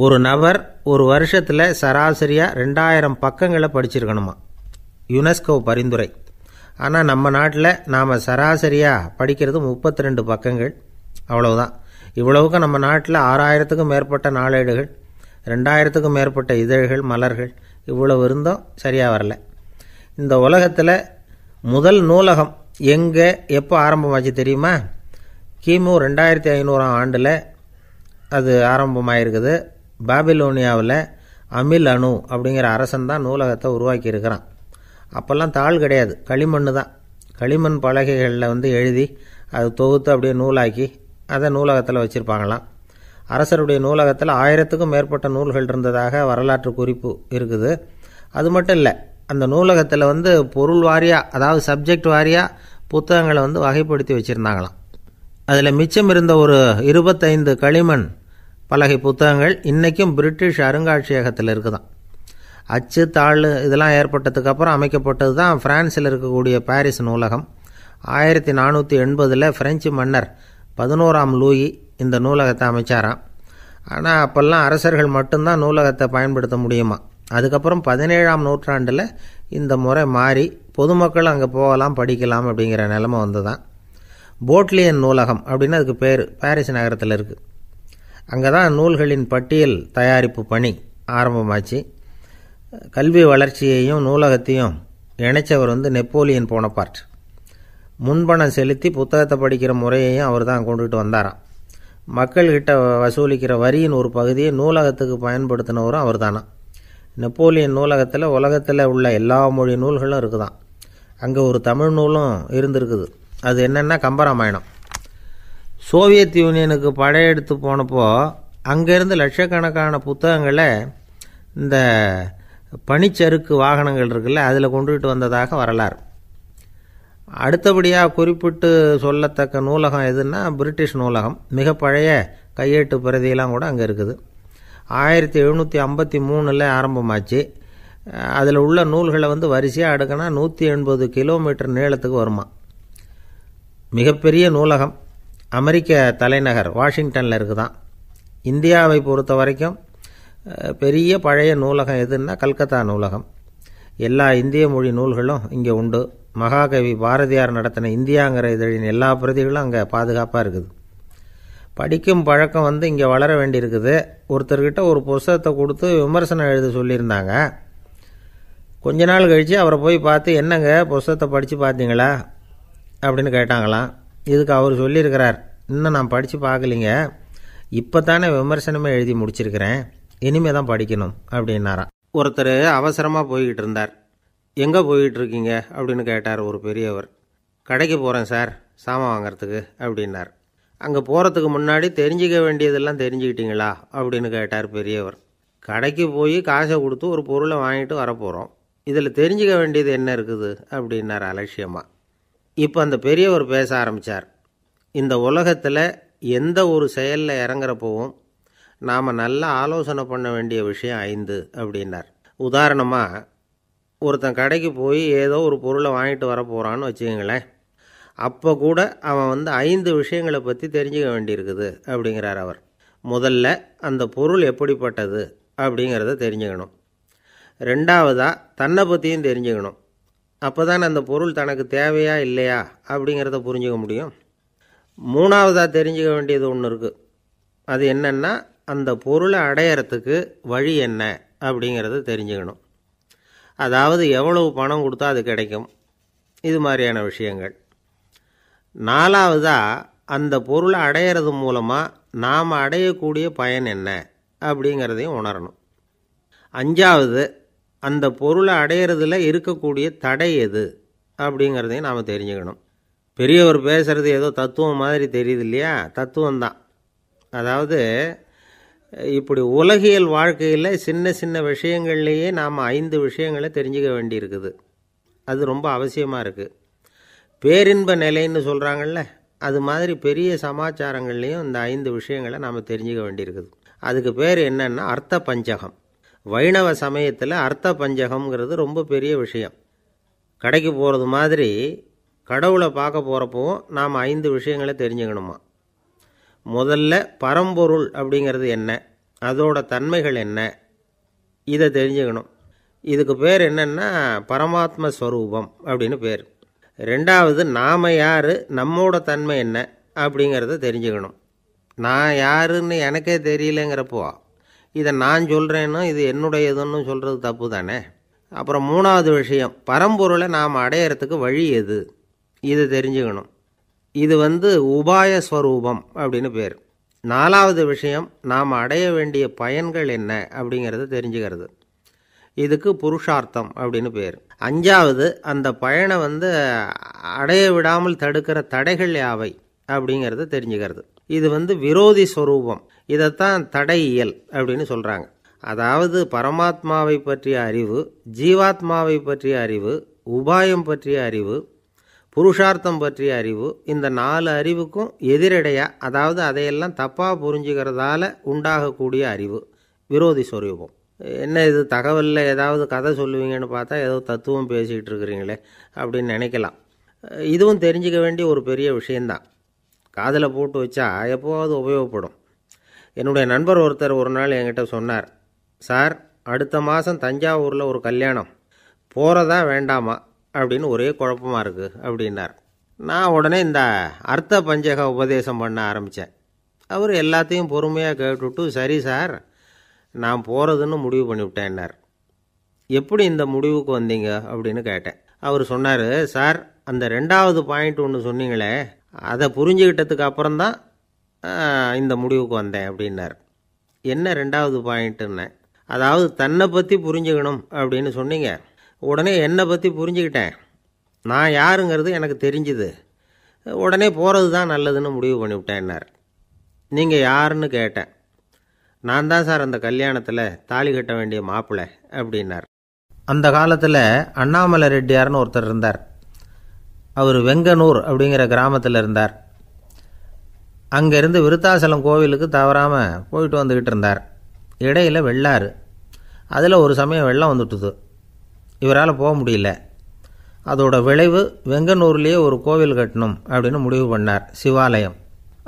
ஒரு நபர் ஒரு வருஷத்தில் சராசரியாக 2000 பக்கங்களை படிச்சிருக்கணுமா, யுனெஸ்கோ பரிந்துரை. ஆனால் நம்ம நாட்டில் நாம் சராசரியாக படிக்கிறது 32 பக்கங்கள், அவ்வளவுதான். இவ்வளவுக்கு நம்ம நாட்டில் 6000க்கும் மேற்பட்ட நாளேடுகள், 2000க்கும் மேற்பட்ட இதழ்கள், மலர்கள், இவ்வளவு இருந்தும் சரியாக வரல. இந்த உலகத்தில் முதல் நூலகம் எங்கே எப்போ ஆரம்பமாச்சு தெரியுமா? கிமு 2500ஆம் ஆண்டில் அது ஆரம்பமாயிருக்குது. பாபிலோனியாவில் அமில் அணு அப்படிங்கிற அரசன் தான் நூலகத்தை உருவாக்கியிருக்கிறான். அப்போல்லாம் தாள் கிடையாது, களிமண் தான். களிமண் பலகைகளில் எழுதி அது தொகுத்து அப்படியே நூலாக்கி அதை நூலகத்தில் வச்சுருப்பாங்களாம். அரசருடைய நூலகத்தில் 1000க்கும் மேற்பட்ட நூல்கள் இருந்ததாக வரலாற்று குறிப்பு இருக்குது. அது மட்டும் இல்லை, அந்த நூலகத்தில் பொருள் வாரியாக, அதாவது சப்ஜெக்ட் வாரியாக புத்தகங்களை வகைப்படுத்தி வச்சுருந்தாங்களாம். அதில் மிச்சம் இருந்த ஒரு 25 களிமண் பலகை புத்தகங்கள் இன்றைக்கும் பிரிட்டிஷ் அருங்காட்சியகத்தில் இருக்குதான். அச்சு தாள் இதெல்லாம் ஏற்பட்டதுக்கப்புறம் அமைக்கப்பட்டது தான் பிரான்ஸில் இருக்கக்கூடிய பாரிஸ் நூலகம். 1480 பிரெஞ்சு மன்னர் 11ஆம் லூயி இந்த நூலகத்தை அமைச்சாராம். ஆனால் அப்போல்லாம் அரசர்கள் மட்டும்தான் நூலகத்தை பயன்படுத்த முடியுமா. அதுக்கப்புறம் 17ஆம் நூற்றாண்டில் இந்த முறை மாறி பொதுமக்கள் அங்கே போகலாம், படிக்கலாம் அப்படிங்கிற நிலைமை தான். போட்லியன் நூலகம் அப்படின்னு அதுக்கு பேர், பாரிஸ் நகரத்தில் இருக்குது. அங்கே தான் நூல்களின் பட்டியல் தயாரிப்பு பணி ஆரம்பமாச்சு. கல்வி வளர்ச்சியையும் நூலகத்தையும் இணைச்சவர் நெப்போலியன் போனபார்ட். முன்பணம் செலுத்தி புத்தகத்தை படிக்கிற முறையையும் அவர் தான் கொண்டுகிட்டு வந்தாராம். மக்கள்கிட்ட வசூலிக்கிற வரியின் ஒரு பகுதியை நூலகத்துக்கு பயன்படுத்தினவரும் அவர் தானா. நெப்போலியன் நூலகத்தில் உலகத்தில் உள்ள எல்லா மொழி நூல்களும் இருக்குதான். அங்கே ஒரு தமிழ் நூலும் இருந்திருக்குது. அது என்னென்னா கம்பராமாயணம். சோவியத் யூனியனுக்கு படையெடுத்து போனப்போ அங்கேருந்து லட்சக்கணக்கான புத்தகங்களை இந்த பனிச்சறுக்கு வாகனங்கள் இருக்குல்ல, அதில் கொண்டுகிட்டு வந்ததாக வரலாறு. அடுத்தபடியாக குறிப்பிட்டு சொல்லத்தக்க நூலகம் எதுன்னா பிரிட்டிஷ் நூலகம். மிக பழைய கையெழுத்து பிரதியெல்லாம் கூட அங்கே இருக்குது. 1753 ஆரம்பமாச்சு. அதில் உள்ள நூல்களை வரிசையாக அடுக்கினா 180 கிலோமீட்டர் நீளத்துக்கு வருமா. மிகப்பெரிய நூலகம் அமெரிக்க தலைநகர் வாஷிங்டனில் இருக்குதான். இந்தியாவை பொறுத்த வரைக்கும் பெரிய பழைய நூலகம் எதுன்னா கல்கத்தா நூலகம். எல்லா இந்திய மொழி நூல்களும் இங்கே உண்டு. மகாகவி பாரதியார் நடத்தின இந்தியாங்கிற இதழின் எல்லா பிரதிகளும் அங்கே பாதுகாப்பாக இருக்குது. படிக்கும் பழக்கம் இங்கே வளர வேண்டியிருக்குது. ஒருத்தர்கிட்ட ஒரு புஸ்தகத்தை கொடுத்து விமர்சனம் எழுத சொல்லியிருந்தாங்க. கொஞ்ச நாள் கழித்து அவரை போய் பார்த்து, என்னங்க புஸ்தகத்தை படித்து பார்த்தீங்களா அப்படின்னு கேட்டாங்களாம். இதுக்கு அவர் சொல்லியிருக்கிறார், இன்னும் நான் படித்து பார்க்கலிங்க, இப்போ தானே விமர்சனமே எழுதி முடிச்சிருக்கிறேன், இனிமே தான் படிக்கணும் அப்படின்னாராம். ஒருத்தர் அவசரமாக போய்கிட்டு இருந்தார். எங்கே போய்கிட்டு இருக்கீங்க அப்படின்னு கேட்டார் ஒரு பெரியவர். கடைக்கு போகிறேன் சார், சாமான் வாங்கிறதுக்கு அப்படின்னார். அங்கே போகிறதுக்கு முன்னாடி தெரிஞ்சிக்க வேண்டியதெல்லாம் தெரிஞ்சுக்கிட்டீங்களா அப்படின்னு கேட்டார் பெரியவர். கடைக்கு போய் காசை கொடுத்து ஒரு பொருளை வாங்கிட்டு வரப்போகிறோம், இதில் தெரிஞ்சிக்க வேண்டியது என்ன இருக்குது அப்படின்னார் அலட்சியமாக. இப்போ அந்த பெரியவர் பேச ஆரம்பித்தார். இந்த உலகத்தில் எந்த ஒரு செயலில் இறங்குறப்போவும் நாம் நல்லா ஆலோசனை பண்ண வேண்டிய விஷயம் 5 அப்படின்னார். உதாரணமாக, ஒருத்தன் கடைக்கு போய் ஏதோ ஒரு பொருளை வாங்கிட்டு வர போகிறான்னு வச்சுக்கோங்களேன். அப்போ கூட அவன் 5 விஷயங்களை பற்றி தெரிஞ்சுக்க வேண்டியிருக்குது அப்படிங்கிறார் அவர். முதல்ல அந்த பொருள் எப்படிப்பட்டது அப்படிங்கிறத தெரிஞ்சுக்கணும். ரெண்டாவதாக தன்னை பற்றியும் தெரிஞ்சுக்கணும். அப்போ தான் அந்த பொருள் தனக்கு தேவையா இல்லையா அப்படிங்கிறத புரிஞ்சுக்க முடியும். மூணாவதாக தெரிஞ்சுக்க வேண்டியது ஒன்று இருக்குது. அது என்னென்னா, அந்த பொருளை அடையிறதுக்கு வழி என்ன அப்படிங்கிறத தெரிஞ்சுக்கணும். அதாவது எவ்வளவு பணம் கொடுத்தா அது கிடைக்கும், இது மாதிரியான விஷயங்கள். நாலாவதாக அந்த பொருளை அடையிறது மூலமாக நாம் அடையக்கூடிய பயன் என்ன அப்படிங்கிறதையும் உணரணும். அஞ்சாவது, அந்த பொருளை அடையிறதுல இருக்கக்கூடிய தடை எது அப்படிங்கிறதையும் நாம் தெரிஞ்சுக்கணும். பெரியவர் பேசுகிறது ஏதோ தத்துவம் மாதிரி தெரியுது இல்லையா? தத்துவம்தான். அதாவது இப்படி உலகியல் வாழ்க்கையில் சின்ன சின்ன விஷயங்கள்லேயே நாம் 5 விஷயங்களை தெரிஞ்சுக்க வேண்டியிருக்குது. அது ரொம்ப அவசியமாக இருக்குது. பேரின்ப நிலைன்னு சொல்கிறாங்கள்ல, அது மாதிரி பெரிய சமாச்சாரங்கள்லேயும் இந்த 5 விஷயங்களை நாம் தெரிஞ்சுக்க வேண்டியிருக்குது. அதுக்கு பேர் என்னன்னா அர்த்த பஞ்சகம். வைணவ சமயத்தில் அர்த்த பஞ்சகம்ங்கிறது ரொம்ப பெரிய விஷயம். கடைக்கு போகிறது மாதிரி கடவுளை பார்க்க போகிறப்பவும் நாம் 5 விஷயங்களை தெரிஞ்சுக்கணுமா. முதல்ல பரம்பொருள் அப்படிங்கிறது என்ன, அதோட தன்மைகள் என்ன, இதை தெரிஞ்சுக்கணும். இதுக்கு பேர் என்னென்னா பரமாத்ம ஸ்வரூபம் அப்படின்னு பேர். ரெண்டாவது, நாம் யார், நம்மோட தன்மை என்ன அப்படிங்கிறத தெரிஞ்சுக்கணும். நான் யாருன்னு எனக்கே தெரியலைங்கிறப்போ இதை நான் சொல்கிறேன்னு இது என்னுடையதுன்னு சொல்கிறது தப்பு தானே. அப்புறம் மூணாவது விஷயம், பரம்பொருளை நாம் அடையிறதுக்கு வழி எது, இதை தெரிஞ்சுக்கணும். இது உபாய ஸ்வரூபம் அப்படின்னு பேர். நாலாவது விஷயம், நாம் அடைய வேண்டிய பயன்கள் என்ன அப்படிங்கிறத தெரிஞ்சுக்கிறது. இதுக்கு புருஷார்த்தம் அப்படின்னு பேர். அஞ்சாவது, அந்த பயனை அடைய விடாமல் தடுக்கிற தடைகள் யாவை அப்படிங்கிறத தெரிஞ்சுக்கிறது. இது விரோதி ஸ்வரூபம். இதைத்தான் தடையியல் அப்படின்னு சொல்கிறாங்க. அதாவது பரமாத்மாவை பற்றிய அறிவு, ஜீவாத்மாவை பற்றிய அறிவு, உபாயம் பற்றிய அறிவு, புருஷார்த்தம் பற்றிய அறிவு, இந்த 4 அறிவுக்கும் எதிரடையாக, அதாவது அதையெல்லாம் தப்பாக புரிஞ்சுக்கிறதால உண்டாகக்கூடிய அறிவு விரோதி ஸ்வரூபம். என்ன இது தகவலில் ஏதாவது கதை சொல்லுவீங்கன்னு பார்த்தா ஏதோ தத்துவம் பேசிகிட்டு இருக்கிறீங்களே அப்படின்னு நினைக்கலாம். இதுவும் தெரிஞ்சிக்க வேண்டிய ஒரு பெரிய விஷயந்தான். காதில் போட்டு வச்சா எப்போவாவது உபயோகப்படும். என்னுடைய நண்பர் ஒருத்தர் ஒரு நாள் என்கிட்ட சொன்னார், சார், அடுத்த மாதம் தஞ்சாவூரில் ஒரு கல்யாணம், போகிறதா வேண்டாமா அப்படின்னு ஒரே குழப்பமாக இருக்குது அப்படின்னார். நான் உடனே இந்த அர்த்த பஞ்சக உபதேசம் பண்ண ஆரம்பித்தேன். அவர் எல்லாத்தையும் பொறுமையாக கேட்டுவிட்டு, சரி சார், நான் போகிறதுன்னு முடிவு பண்ணிவிட்டேன்னார். எப்படி இந்த முடிவுக்கு வந்தீங்க அப்படின்னு கேட்டேன். அவர் சொன்னார், சார், அந்த 2வது பாயிண்ட் ஒன்று சொன்னீங்களே, அதை புரிஞ்சுக்கிட்டதுக்கு அப்புறம்தான் இந்த முடிவுக்கு வந்தேன் அப்படின்னார். என்ன 2வது பாயிண்ட்டுன்னு? அதாவது தன்னை பற்றி புரிஞ்சுக்கணும் அப்படின்னு சொன்னீங்க. உடனே என்னை பற்றி புரிஞ்சுக்கிட்டேன், நான் யாருங்கிறது எனக்கு தெரிஞ்சுது, உடனே போகிறது தான் நல்லதுன்னு முடிவு பண்ணிவிட்டேன்னார். நீங்கள் யாருன்னு கேட்டேன். நான் தான் சார் அந்த கல்யாணத்தில் தாலி கட்ட வேண்டிய மாப்பிள்ளை அப்படின்னார். அந்த காலத்தில் அண்ணாமலை ரெட்டியார்னு ஒருத்தர் இருந்தார். அவர் வெங்கனூர் அப்படிங்கிற கிராமத்தில் இருந்தார். அங்கேருந்து விருத்தாசலம் கோவிலுக்கு தவறாமல் போயிட்டு வந்துக்கிட்டு இருந்தார். இடையில் வெள்ளாறு, அதில் ஒரு சமயம் வெள்ளம் வந்துட்டுது. இவரால் போக முடியல. அதோட விளைவு வெங்கனூர்லேயே ஒரு கோவில் கட்டணும் அப்படின்னு முடிவு பண்ணார், சிவாலயம்.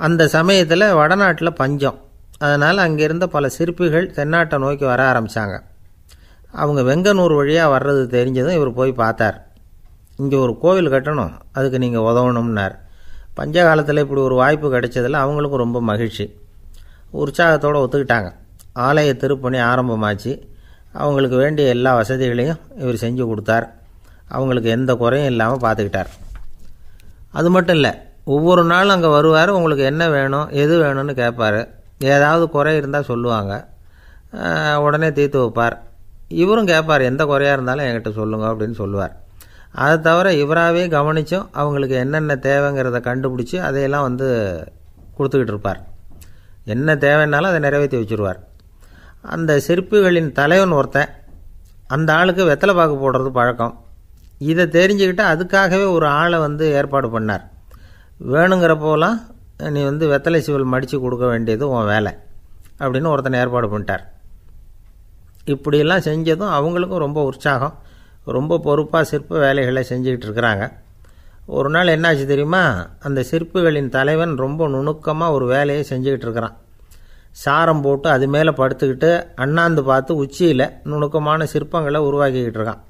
அந்த சமயத்தில் வடநாட்டில் பஞ்சம். அதனால் அங்கே இருந்த பல சிற்பிகள் தென்னாட்டை நோக்கி வர ஆரம்பித்தாங்க. அவங்க வெங்கனூர் வழியாக வர்றது தெரிஞ்சதும் இவர் போய் பார்த்தார். இங்கே ஒரு கோவில் கட்டணும், அதுக்கு நீங்கள் உதவணும்னார். பஞ்ச காலத்தில் இப்படி ஒரு வாய்ப்பு கிடைச்சதில் அவங்களுக்கும் ரொம்ப மகிழ்ச்சி. உற்சாகத்தோடு ஒத்துக்கிட்டாங்க. ஆலய திருப்பணி ஆரம்பமாச்சு. அவங்களுக்கு வேண்டிய எல்லா வசதிகளையும் இவர் செஞ்சு கொடுத்தார். அவங்களுக்கு எந்த குறையும் இல்லாமல் பார்த்துக்கிட்டார். அது மட்டும் இல்லை, ஒவ்வொரு நாளும் அங்கே வருவார். உங்களுக்கு என்ன வேணும் எது வேணும்னு கேட்பார். ஏதாவது குறை இருந்தால் சொல்லுவாங்க, உடனே தீர்த்து வைப்பார். இவரும் கேட்பார், எந்த குறையாக இருந்தாலும் என்கிட்ட சொல்லுங்க அப்படின்னு சொல்லுவார். அதை தவிர இவராகவே கவனித்தும் அவங்களுக்கு என்னென்ன தேவைங்கிறத கண்டுபிடிச்சி அதையெல்லாம் கொடுத்துக்கிட்டு இருப்பார். என்ன தேவைன்னாலும் அதை நிறைவேற்றி வச்சுருவார். அந்த சிற்பிகளின் தலைவன் ஒருத்தன், அந்த ஆளுக்கு வெத்தலை பாக்கு போடுறது பழக்கம். இதை தெரிஞ்சுக்கிட்டு அதுக்காகவே ஒரு ஆளை ஏற்பாடு பண்ணார். வேணுங்கிறப்போலாம் நீ வெத்தலை சீவல் மடித்து கொடுக்க வேண்டியது உன் வேலை அப்படின்னு ஒருத்தனை ஏற்பாடு பண்ணிட்டார். இப்படியெல்லாம் செஞ்சதும் அவங்களுக்கும் ரொம்ப உற்சாகம். ரொம்ப பொறுப்பாக சிற்ப வேலைகளை செஞ்சுக்கிட்டு இருக்கிறாங்க. ஒரு நாள் என்னாச்சு தெரியுமா? அந்த சிற்பிகளின் தலைவன் ரொம்ப நுணுக்கமாக ஒரு வேலையை செஞ்சுக்கிட்டு இருக்கிறான். சாரம் போட்டு அது மேலே படுத்துக்கிட்டு அண்ணாந்து பார்த்து உச்சியில் நுணுக்கமான சிற்பங்களை உருவாக்கிக்கிட்டு இருக்கான்.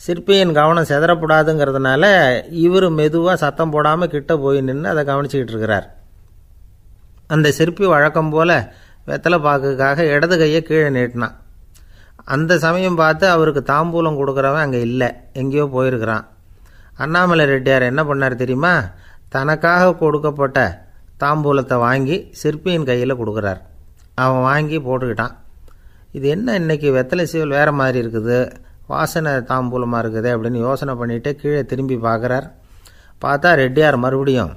சிற்பியின் கவனம் செதறப்படாதுங்கிறதுனால இவர் மெதுவாக சத்தம் போடாமல் கிட்ட போய் நின்று அதை கவனிச்சிக்கிட்டு இருக்கிறார். அந்த சிற்பி வழக்கம் போல் வெத்தலை பாக்குக்காக இடது கையை கீழே நீட்டினான். அந்த சமயம் பார்த்து அவருக்கு தாம்பூலம் கொடுக்குறவன் அங்கே இல்லை, எங்கேயோ போயிருக்கிறான். அண்ணாமலை ரெட்டியார் என்ன பண்ணார் தெரியுமா? தனக்காக கொடுக்கப்பட்ட தாம்பூலத்தை வாங்கி சிற்பியின் கையில் கொடுக்குறார். அவன் வாங்கி போட்டுக்கிட்டான். இது என்ன இன்னைக்கு வெத்தலை சீவல் வேறு மாதிரி இருக்குது, வாசனை தாம்பூலமாக இருக்குது அப்படின்னு யோசனை பண்ணிவிட்டு கீழே திரும்பி பார்க்குறார். பார்த்தா ரெட்டியார் மறுபடியும்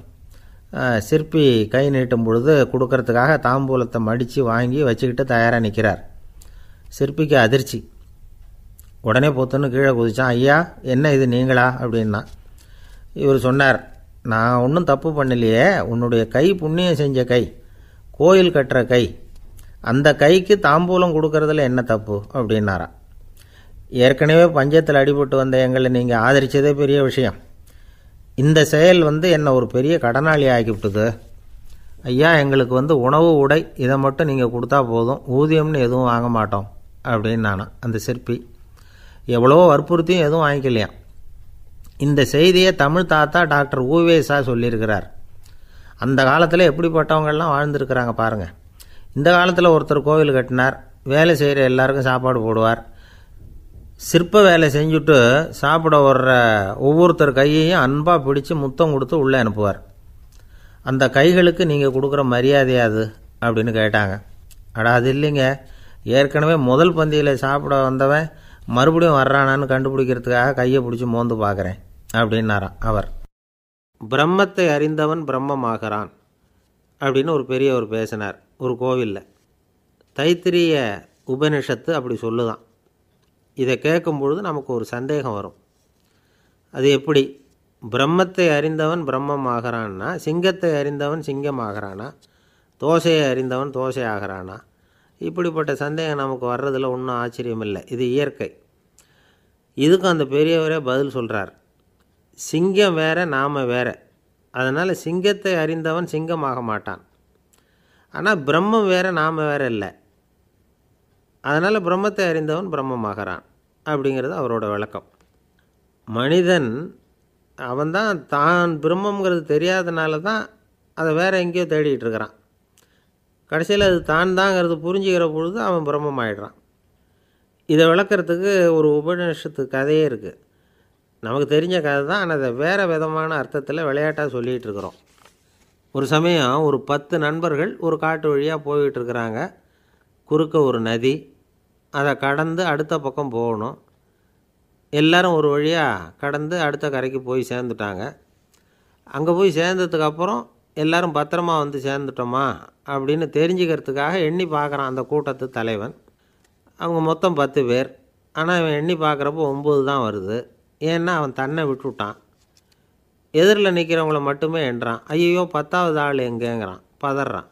சிற்பி கை நீட்டும் பொழுது கொடுக்கறதுக்காக தாம்பூலத்தை மடித்து வாங்கி வச்சுக்கிட்டு தயாராக நிற்கிறார். சிற்பிக்கு அதிர்ச்சி. உடனே பொத்துன்னு கீழே குதிச்சான். ஐயா, என்ன இது நீங்களா அப்படின்னா. இவர் சொன்னார், நான் ஒன்றும் தப்பு பண்ணலையே, உன்னுடைய கை புண்ணியம் செஞ்ச கை, கோயில் கட்டுற கை, அந்த கைக்கு தாம்பூலம் கொடுக்கறதுல என்ன தப்பு அப்படின்னாராம். ஏற்கனவே பஞ்சத்தில் அடிபட்டு வந்த எங்களை நீங்கள் ஆதரித்ததே பெரிய விஷயம். இந்த செயல் என்னை ஒரு பெரிய கடனாளி ஆக்கிவிட்டுது. ஐயா, எங்களுக்கு உணவு உடை இதை மட்டும் நீங்கள் கொடுத்தா போதும், ஊதியம்னு எதுவும் வாங்க மாட்டோம் அப்படின்னு நானும். அந்த சிற்பி எவ்வளோ வற்புறுத்தியும் எதுவும் வாங்கிக்கலையாம். இந்த செய்தியை தமிழ் தாத்தா டாக்டர் ஊவேசா சொல்லியிருக்கிறார். அந்த காலத்தில் எப்படிப்பட்டவங்கள்லாம் வாழ்ந்துருக்கிறாங்க பாருங்கள். இந்த காலத்தில் ஒருத்தர் கோவில் கட்டினார், வேலை செய்கிற எல்லாருக்கும் சாப்பாடு போடுவார். சிற்ப வேலை செஞ்சுட்டு சாப்பிட வர்ற ஒவ்வொருத்தர் கையையும் அன்பாக பிடிச்சி முத்தம் கொடுத்து உள்ளே அனுப்புவார். அந்த கைகளுக்கு நீங்கள் கொடுக்குற மரியாதையாது அப்படின்னு கேட்டாங்க. அடா, அது இல்லைங்க, ஏற்கனவே முதல் பந்தியில் சாப்பிட வந்தவன் மறுபடியும் வர்றானான்னு கண்டுபிடிக்கிறதுக்காக கையை பிடிச்சி மோந்து பார்க்குறேன் அப்படின்னாராம் அவர். பிரம்மத்தை அறிந்தவன் பிரம்மமாகிறான் அப்படின்னு ஒரு பெரியவர் பேசினார் ஒரு கோவிலில். தைத்திரிய உபனிஷத்து அப்படி சொல்லுதான். இதை கேட்கும் பொழுது நமக்கு ஒரு சந்தேகம் வரும். அது எப்படி? பிரம்மத்தை அறிந்தவன் பிரம்மம் ஆகிறான்னா, சிங்கத்தை அறிந்தவன் சிங்கம் ஆகிறானா, தோசையை அறிந்தவன் தோசை ஆகிறானா? இப்படிப்பட்ட சந்தேகம் நமக்கு வர்றதில் ஒன்றும் ஆச்சரியம் இல்லை. இது இயற்கை. இதுக்கும் அந்த பெரியவரே பதில் சொல்கிறார். சிங்கம் வேற, நாம் வேற. அதனால் சிங்கத்தை அறிந்தவன் சிங்கம் ஆக மாட்டான். ஆனால் பிரம்மம் வேற, நாம் வேற இல்லை. அதனால் பிரம்மத்தை அறிந்தவன் பிரம்மமாகிறான் அப்படிங்கிறது அவரோட விளக்கம். மனிதன் அவன்தான் தான் பிரம்மங்கிறது தெரியாதனால தான் அதை வேறு எங்கேயோ தேடிகிட்டு இருக்கிறான். கடைசியில் அது தான் தாங்கிறது புரிஞ்சுக்கிற பொழுது அவன் பிரம்மம் ஆகிடுறான். இதை விளக்கிறதுக்கு ஒரு உபநிஷத்து கதையே இருக்குது. நமக்கு தெரிஞ்ச கதை தான், ஆனால் அதை வேறு விதமான அர்த்தத்தில் விளையாட்டாக சொல்லிகிட்டு இருக்கிறோம். ஒரு சமயம் ஒரு 10 நண்பர்கள் ஒரு காட்டு வழியாக போய்கிட்டு இருக்கிறாங்க. குறுக்க ஒரு நதி, அதை கடந்து அடுத்த பக்கம் போகணும். எல்லோரும் ஒரு வழியாக கடந்து அடுத்த கரைக்கு போய் சேர்ந்துட்டாங்க. அங்கே போய் சேர்ந்ததுக்கப்புறம் எல்லோரும் பத்திரமா சேர்ந்துட்டோமா அப்படின்னு தெரிஞ்சுக்கிறதுக்காக எண்ணி பார்க்குறான் அந்த கூட்டத்து தலைவன். அவங்க மொத்தம் 10 பேர். ஆனால் அவன் எண்ணி பார்க்குறப்போ 9 தான் வருது. ஏன்னா அவன் தன்னை விட்டுவிட்டான். எதிரில் நிற்கிறவங்கள மட்டுமே எண்ணுறான். ஐயோ 10வது ஆள் எங்கேங்கிறான், பதறான்.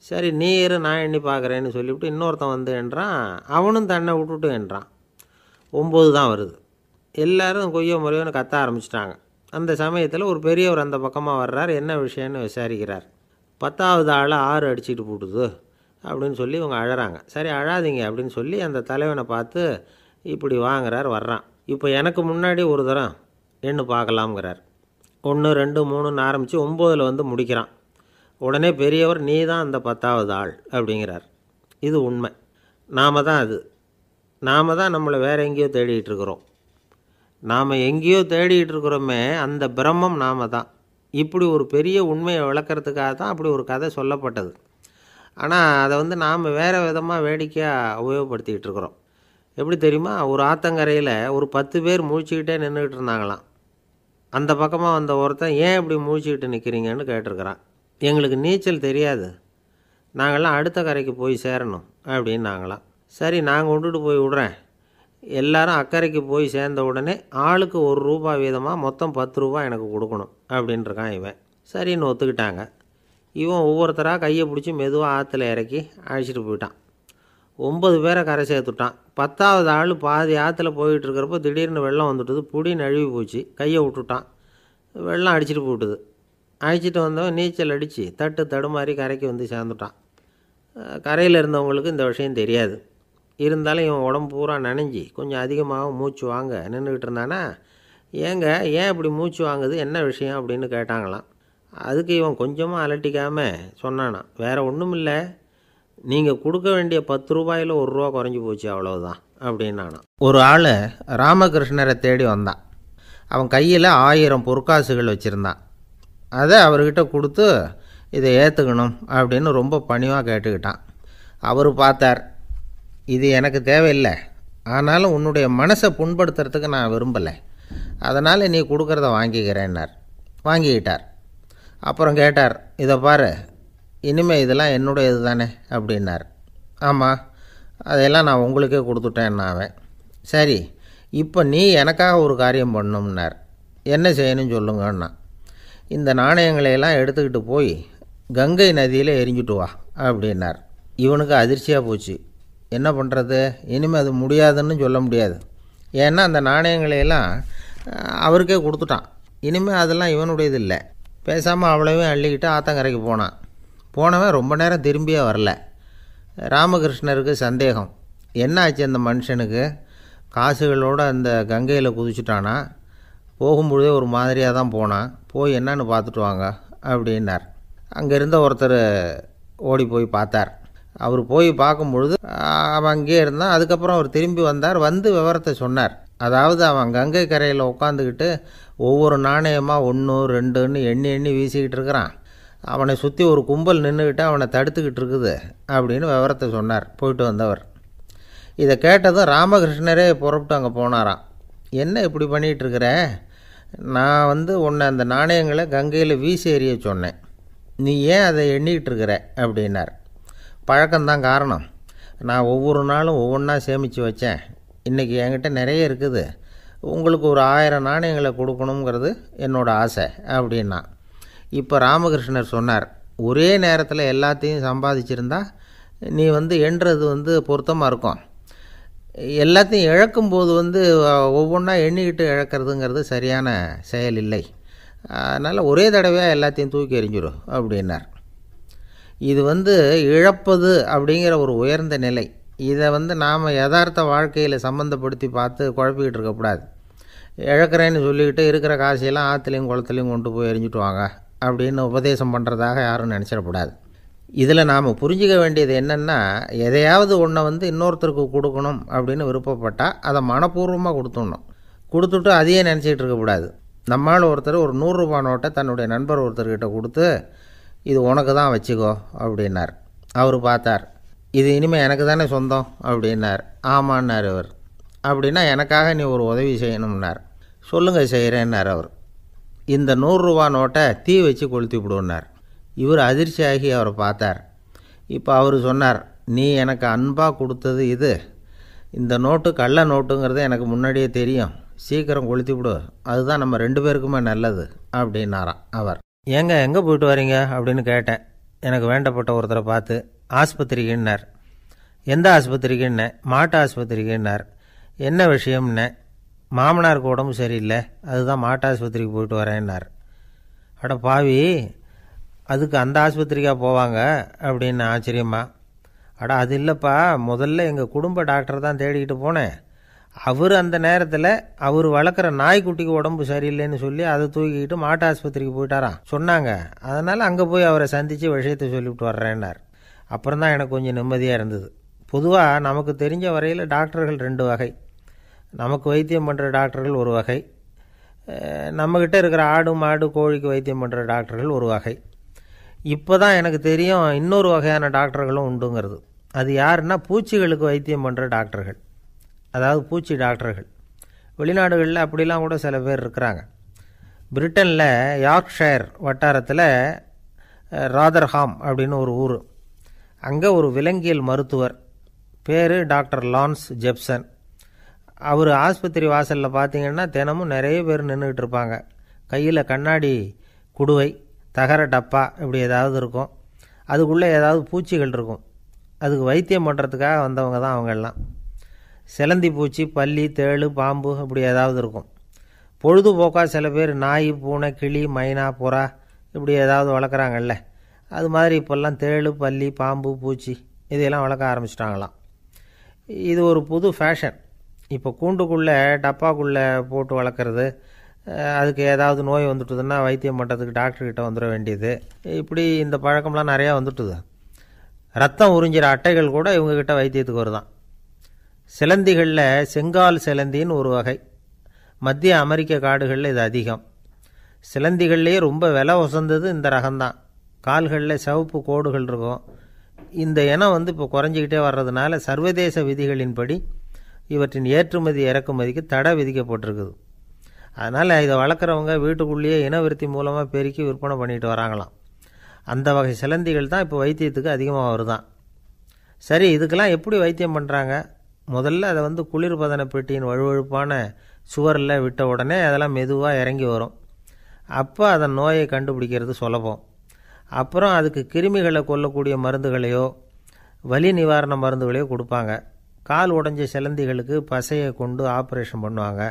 சரி நீ இரு, நான் எண்ணி பார்க்குறேன்னு சொல்லிவிட்டு இன்னொருத்தன் எண்ணுறான். அவனும் தன்னை விட்டுட்டு எண்ணுறான். 9 தான் வருது. எல்லோரும் கொய்யோ முறையோன்னு கத்த ஆரம்பிச்சிட்டாங்க. அந்த சமயத்தில் ஒரு பெரியவர் அந்த பக்கமாக வர்றார். என்ன விஷயம்னு விசாரிக்கிறார். 10வது ஆள் 6 அடிச்சுட்டு போட்டுது அப்படின்னு சொல்லி இவங்க அழறாங்க. சரி அழாதீங்க அப்படின்னு சொல்லி அந்த தலைவனை பார்த்து இப்படி வாங்குறார். வர்றான். இப்போ எனக்கு முன்னாடி ஒரு தரம் எண்ணு பார்க்கலாம்ங்கிறார். 1 2 3ன்னு ஆரம்பித்து 9ல் வந்து முடிக்கிறான். உடனே பெரியவர் நீ தான் அந்த 10வது ஆள் அப்படிங்கிறார். இது உண்மை. நாம் தான் அது. நாம் தான் நம்மளை வேறு எங்கேயோ தேடிகிட்டு இருக்கிறோம். நாம் எங்கேயோ தேடிகிட்டு இருக்கிறோமே, அந்த பிரம்மம் நாம் தான். இப்படி ஒரு பெரிய உண்மையை விளக்கிறதுக்காக தான் அப்படி ஒரு கதை சொல்லப்பட்டது. ஆனால் அதை வந்து நாம் வேறு விதமாக வேடிக்கையாக உபயோகப்படுத்திக்கிட்டு இருக்கிறோம். எப்படி தெரியுமா? ஒரு ஆத்தங்கரையில் ஒரு 10 பேர் முழிச்சுக்கிட்டே நின்றுக்கிட்டு இருந்தாங்களாம். அந்த பக்கமாக வந்த ஒருத்தன் ஏன் இப்படி முழிச்சுக்கிட்டு நிற்கிறீங்கன்னு கேட்டிருக்கிறான். எங்களுக்கு நீச்சல் தெரியாது, நாங்கள்லாம் அடுத்த கரைக்கு போய் சேரணும் அப்படின்னாங்களாம். சரி, நான் கொண்டுட்டு போய் விட்றேன். எல்லாரும் அக்கறைக்கு போய் சேர்ந்த உடனே ஆளுக்கு ₹1 வீதமாக மொத்தம் ₹10 எனக்கு கொடுக்கணும் அப்படின்ட்டுருக்கான் இவன். சரின்னு ஒத்துக்கிட்டாங்க. இவன் ஒவ்வொருத்தராக கையை பிடிச்சி மெதுவாக ஆற்றுல இறக்கி அழைச்சிட்டு போயிட்டான். 9 பேரை கரை சேர்த்துட்டான். 10வது ஆள் பாதி ஆற்றுல போயிட்டுருக்கிறப்போ திடீர்னு வெள்ளம் வந்துட்டுது. புடி நழுவி போச்சு. கையை விட்டுட்டான். வெள்ளம் அடிச்சிட்டு போட்டுது. அழைச்சிட்டு வந்தவன் நீச்சல் அடித்து தட்டு தடுமாறி கரைக்கு வந்து சேர்ந்துட்டான். கரையில் இருந்தவங்களுக்கு இந்த விஷயம் தெரியாது. இருந்தாலும் இவன் உடம்பு பூரா நனைஞ்சி கொஞ்சம் அதிகமாக மூச்சு வாங்க நின்றுக்கிட்டு இருந்தானா, ஏங்க ஏன் இப்படி மூச்சு வாங்குது, என்ன விஷயம் அப்படின்னு கேட்டாங்களாம். அதுக்கு இவன் கொஞ்சமாக அலட்டிக்காமல் சொன்னானா, வேறு ஒன்றும் இல்லை, நீங்கள் கொடுக்க வேண்டிய ₹10ல் ₹1 குறைஞ்சி போச்சு, அவ்வளவுதான் அப்படின்னானா. ஒரு ஆள் ராமகிருஷ்ணரை தேடி வந்தான். அவன் கையில் 1000 பொற்காசுகள் வச்சுருந்தான். அதை அவர்கிட்ட கொடுத்து இதை ஏற்றுக்கணும் அப்படின்னு ரொம்ப பணிவாக கேட்டுக்கிட்டான். அவர் பார்த்தார், இது எனக்கு தேவையில்லை, ஆனாலும் உன்னுடைய மனசை புண்படுத்துறதுக்கு நான் விரும்பலை, அதனால் நீ கொடுக்குறத வாங்கிக்கிறேன்னார். வாங்கிக்கிட்டார். அப்புறம் கேட்டார், இதை பாரு, இனிமேல் இதெல்லாம் என்னுடையது தானே அப்படின்னார். ஆமாம், அதையெல்லாம் நான் உங்களுக்கே கொடுத்துட்டேன் அவன். சரி, இப்போ நீ எனக்காக ஒரு காரியம் பண்ணணும்னார். என்ன செய்யணும்னு சொல்லுங்கன்னா, இந்த நாணயங்களையெல்லாம் எடுத்துக்கிட்டு போய் கங்கை நதியில் எரிஞ்சுட்டு வா அப்படின்னார். இவனுக்கு அதிர்ச்சியாக போச்சு. என்ன பண்ணுறது, இனிமேல் அது முடியாதுன்னு சொல்ல முடியாது. ஏன்னா அந்த நாணயங்களையெல்லாம் அவருக்கே கொடுத்துட்டான். இனிமேல் அதெல்லாம் இவனுடையது இல்லை. பேசாமல் அவ்வளவையும் அள்ளிக்கிட்டு ஆத்தங்கரைக்கு போனான். போனவன் ரொம்ப நேரம் திரும்பியே வரல. ராமகிருஷ்ணருக்கு சந்தேகம், என்ன ஆச்சு அந்த மனுஷனுக்கு, காசுகளோடு அந்த கங்கையில் குதிச்சுட்டானா, போகும்பொழுதே ஒரு மாதிரியாக தான் போனான், போய் என்னன்னு பார்த்துட்டு வாங்க அப்படின்னார். அங்கே இருந்த ஒருத்தர் ஓடி போய் பார்த்தார். அவர் போய் பார்க்கும்பொழுது அவன் அங்கேயே இருந்தான். அதுக்கப்புறம் அவர் திரும்பி வந்தார். வந்து விவரத்தை சொன்னார். அதாவது அவன் கங்கை கரையில் உட்காந்துக்கிட்டு ஒவ்வொரு நாணயமாக 1 2ன்னு எண்ணி எண்ணி வீசிக்கிட்டு இருக்கிறான். அவனை சுற்றி ஒரு கும்பல் நின்றுக்கிட்டு அவனை தடுத்துக்கிட்டு இருக்குது அப்படின்னு விவரத்தை சொன்னார் போயிட்டு வந்தவர். இதை கேட்டதும் ராமகிருஷ்ணரே புறப்பட்டு அங்கே போனாராம். என்ன இப்படி பண்ணிகிட்ருக்கிற, நான் வந்து உன்னை அந்த நாணயங்களை கங்கையில் வீசி எறிய சொன்னேன், நீ ஏன் அதை எண்ணிக்கிட்டு இருக்கிற அப்படின்னார். பழக்கம்தான் காரணம், நான் ஒவ்வொரு நாளும் ஒவ்வொன்றா சேமித்து வச்சேன். இன்றைக்கி என்கிட்ட நிறைய இருக்குது, உங்களுக்கு ஒரு 1000 நாணயங்களை கொடுக்கணுங்கிறது என்னோடய ஆசை அப்படின்னா. இப்போ ராமகிருஷ்ணர் சொன்னார், ஒரே நேரத்தில் எல்லாத்தையும் சம்பாதிச்சிருந்தா நீ வந்து எண்ணுறது பொருத்தமாக இருக்கும். எல்லாத்தையும் இழக்கும்போது ஒவ்வொன்றா எண்ணிக்கிட்டு இழக்கிறதுங்கிறது சரியான செயல் இல்லை. அதனால் ஒரே தடவையாக எல்லாத்தையும் தூக்கி எறிஞ்சிடும் அப்படின்னார். இது இழப்பது அப்படிங்கிற ஒரு உயர்ந்த நிலை. இதை நாம் யதார்த்த வாழ்க்கையில் சம்மந்தப்படுத்தி பார்த்து குழப்பிக்கிட்டு இருக்கக்கூடாது. இழக்கிறேன்னு சொல்லிக்கிட்டு இருக்கிற காசையெல்லாம் ஆற்றுலையும் குளத்துலையும் கொண்டு போய் எரிஞ்சிட்டு வாங்க அப்படின்னு உபதேசம் பண்ணுறதாக யாரும் நினச்சிடக்கூடாது. இதில் நாம் புரிஞ்சிக்க வேண்டியது என்னென்னா, எதையாவது ஒன்றை இன்னொருத்தருக்கு கொடுக்கணும் அப்படின்னு விருப்பப்பட்டால் அதை மனப்பூர்வமாக கொடுத்துடணும். கொடுத்துட்டு அதையே நினச்சிக்கிட்டு இருக்கக்கூடாது. நம்மால் ஒருத்தர் ஒரு ₹100 நோட்டை தன்னுடைய நண்பர் ஒருத்தர்கிட்ட கொடுத்து, இது உனக்கு தான் வச்சுக்கோ அப்படின்னார். அவர் பார்த்தார், இது இனிமேல் எனக்கு தானே சொந்தம் அப்படின்னார். ஆமான்னார் அவர். அப்படின்னா எனக்காக நீ ஒரு உதவி செய்யணும்னார். சொல்லுங்கள் செய்கிறேன்னார் அவர். இந்த ₹100 நோட்டை தீ வச்சு கொளுத்தி விடுன்னார். இவர் அதிர்ச்சியாகி அவரை பார்த்தார். இப்போ அவர் சொன்னார், நீ எனக்கு அன்பாக கொடுத்தது இது, இந்த நோட்டு கள்ள நோட்டுங்கிறது எனக்கு முன்னாடியே தெரியும், சீக்கிரம் கொளுத்தி விடு, அதுதான் நம்ம 2 பேருக்குமே நல்லது அப்படின்னாராம் அவர். ஏங்க எங்கே போயிட்டு வரீங்க அப்படின்னு கேட்டேன் எனக்கு வேண்டப்பட்ட ஒருத்தரை பார்த்து. ஆஸ்பத்திரிக்குன்னார். எந்த ஆஸ்பத்திரிக்குன்னே? மாட்டு ஆஸ்பத்திரிக்குன்னார். என்ன விஷயம்னே? மாமனாருக்கு உடம்பு சரியில்லை, அதுதான் மாட்டு ஆஸ்பத்திரிக்கு போயிட்டு வரேன்னார். அட பாவி, அதுக்கு அந்த ஆஸ்பத்திரிக்காக போவாங்க அப்படின்னு ஆச்சரியமா. அட அது இல்லைப்பா, முதல்ல எங்கள் குடும்ப டாக்டர் தான் தேடிக்கிட்டு போனேன், அவர் அந்த நேரத்தில் அவர் வளர்க்குற நாய்க்குட்டிக்கு உடம்பு சரியில்லைன்னு சொல்லி அதை தூக்கிக்கிட்டு மாட்டு ஆஸ்பத்திரிக்கு போயிட்டாராம் சொன்னாங்க. அதனால் அங்கே போய் அவரை சந்தித்து விஷயத்தை சொல்லிவிட்டு வர்றேன்னார். அப்புறம் தான் எனக்கு கொஞ்சம் நிம்மதியாக இருந்தது. பொதுவாக நமக்கு தெரிஞ்ச வரையில் டாக்டர்கள் 2 வகை. நமக்கு வைத்தியம் பண்ணுற டாக்டர்கள் ஒரு வகை, நம்மக்கிட்ட இருக்கிற ஆடு மாடு கோழிக்கு வைத்தியம் பண்ணுற டாக்டர்கள் ஒரு வகை. இப்போ தான் எனக்கு தெரியும் இன்னொரு வகையான டாக்டர்களும் உண்டுங்கிறது. அது யாருன்னா பூச்சிகளுக்கு வைத்தியம் பண்ணுற டாக்டர்கள், அதாவது பூச்சி டாக்டர்கள். வெளிநாடுகளில் அப்படிலாம் கூட சில பேர் இருக்கிறாங்க. பிரிட்டனில் யார்க்ஷயர் வட்டாரத்தில் ராதர்ஹாம் அப்படின்னு ஒரு ஊர். அங்கே ஒரு விலங்கியல் மருத்துவர் பேர் டாக்டர் லான்ஸ் ஜெப்சன். அவர் ஆஸ்பத்திரி வாசலில் பார்த்தீங்கன்னா தினமும் நிறைய பேர் நின்றுக்கிட்டு இருப்பாங்க. கையில் கண்ணாடி குடுவை, தகர டப்பா இப்படி ஏதாவது இருக்கும். அதுக்குள்ளே ஏதாவது பூச்சிகள் இருக்கும். அதுக்கு வைத்தியம் பண்ணுறதுக்காக வந்தவங்க தான் அவங்கெல்லாம். சிலந்தி பூச்சி, பல்லி, தேளு, பாம்பு இப்படி ஏதாவது இருக்கும். பொழுதுபோக்காக சில பேர் நாய், பூனை, கிளி, மைனா, புறா இப்படி ஏதாவது வளர்க்குறாங்கல்ல, அது மாதிரி இப்போல்லாம் தேளு, பல்லி, பாம்பு, பூச்சி இதையெல்லாம் வளர்க்க ஆரம்பிச்சிட்டாங்களாம். இது ஒரு புது ஃபேஷன். இப்போ கூண்டுக்குள்ளே டப்பாக்குள்ளே போட்டு வளர்க்குறது, அதுக்கு ஏதாவது நோய் வந்துட்டுதுன்னா வைத்தியம் பண்ணுறதுக்கு டாக்டர்கிட்ட வந்துட வேண்டியது, இப்படி இந்த பழக்கம்லாம் நிறையா வந்துட்டுது. ரத்தம் உறிஞ்சிற அட்டைகள் கூட இவங்ககிட்ட வைத்தியத்துக்கு வருதான். சிலந்திகளில் செங்கால் சிலந்தின்னு ஒரு வகை. மத்திய அமெரிக்க காடுகளில் இது அதிகம். சிலந்திகள்லேயே ரொம்ப விலை உசந்தது இந்த ரகம்தான். கால்களில் சிவப்பு கோடுகள் இருக்கும். இந்த இனம் இப்போ குறைஞ்சிக்கிட்டே வர்றதுனால சர்வதேச விதிகளின்படி இவற்றின் ஏற்றுமதி இறக்குமதிக்கு தடை விதிக்கப்பட்டிருக்குது. அதனால் இதை வளர்க்குறவங்க வீட்டுக்குள்ளேயே இனவிருத்தி மூலமாக பெருக்கி விற்பனை பண்ணிட்டு வராங்களாம். அந்த வகை சிலந்திகள் தான் இப்போ வைத்தியத்துக்கு அதிகமாக வருதான். சரி, இதுக்கெல்லாம் எப்படி வைத்தியம் பண்ணுறாங்க? முதல்ல அதை குளிர்பதன பெட்டியின் வழுவழுப்பான சுவரில் விட்ட உடனே அதெல்லாம் மெதுவாக இறங்கி வரும். அப்போ அதன் நோயை கண்டுபிடிக்கிறது சுலபம். அப்புறம் அதுக்கு கிருமிகளை கொல்லக்கூடிய மருந்துகளையோ வலி நிவாரண மருந்துகளையோ கொடுப்பாங்க. கால் உடைஞ்ச சிலந்திகளுக்கு பசையை கொண்டு ஆப்ரேஷன் பண்ணுவாங்க.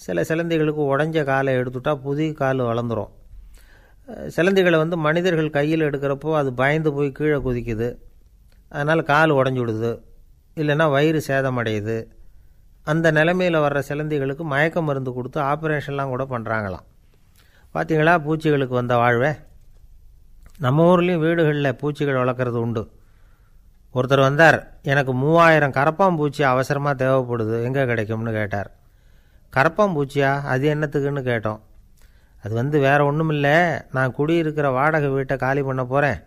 சில சிலந்திகளுக்கு உடைஞ்ச காலை எடுத்துட்டா புதிய கால் வளர்ந்துடும். சிலந்திகளை மனிதர்கள் கையில் எடுக்கிறப்போ அது பயந்து போய் கீழே குதிக்குது. அதனால் கால் உடஞ்சி விடுது, இல்லைன்னா வயிறு சேதமடையுது. அந்த நிலைமையில் வர்ற சிலந்திகளுக்கு மயக்க மருந்து கொடுத்து ஆப்ரேஷன்லாம் கூட பண்ணுறாங்களாம். பார்த்தீங்களா பூச்சிகளுக்கு வந்த வாழ்வே. நம்ம ஊர்லேயும் வீடுகளில் பூச்சிகள் வளர்க்குறது உண்டு. ஒருத்தர் வந்தார், எனக்கு 3000 கரப்பாம்பூச்சி அவசரமாக தேவைப்படுது, எங்கே கிடைக்கும்னு கேட்டார். கரப்பாம்பூச்சியா, அது என்னத்துக்குன்னு கேட்டோம். அது வேறு ஒன்றும் இல்லை, நான் குடியிருக்கிற வாடகை வீட்டை காலி பண்ண போகிறேன்.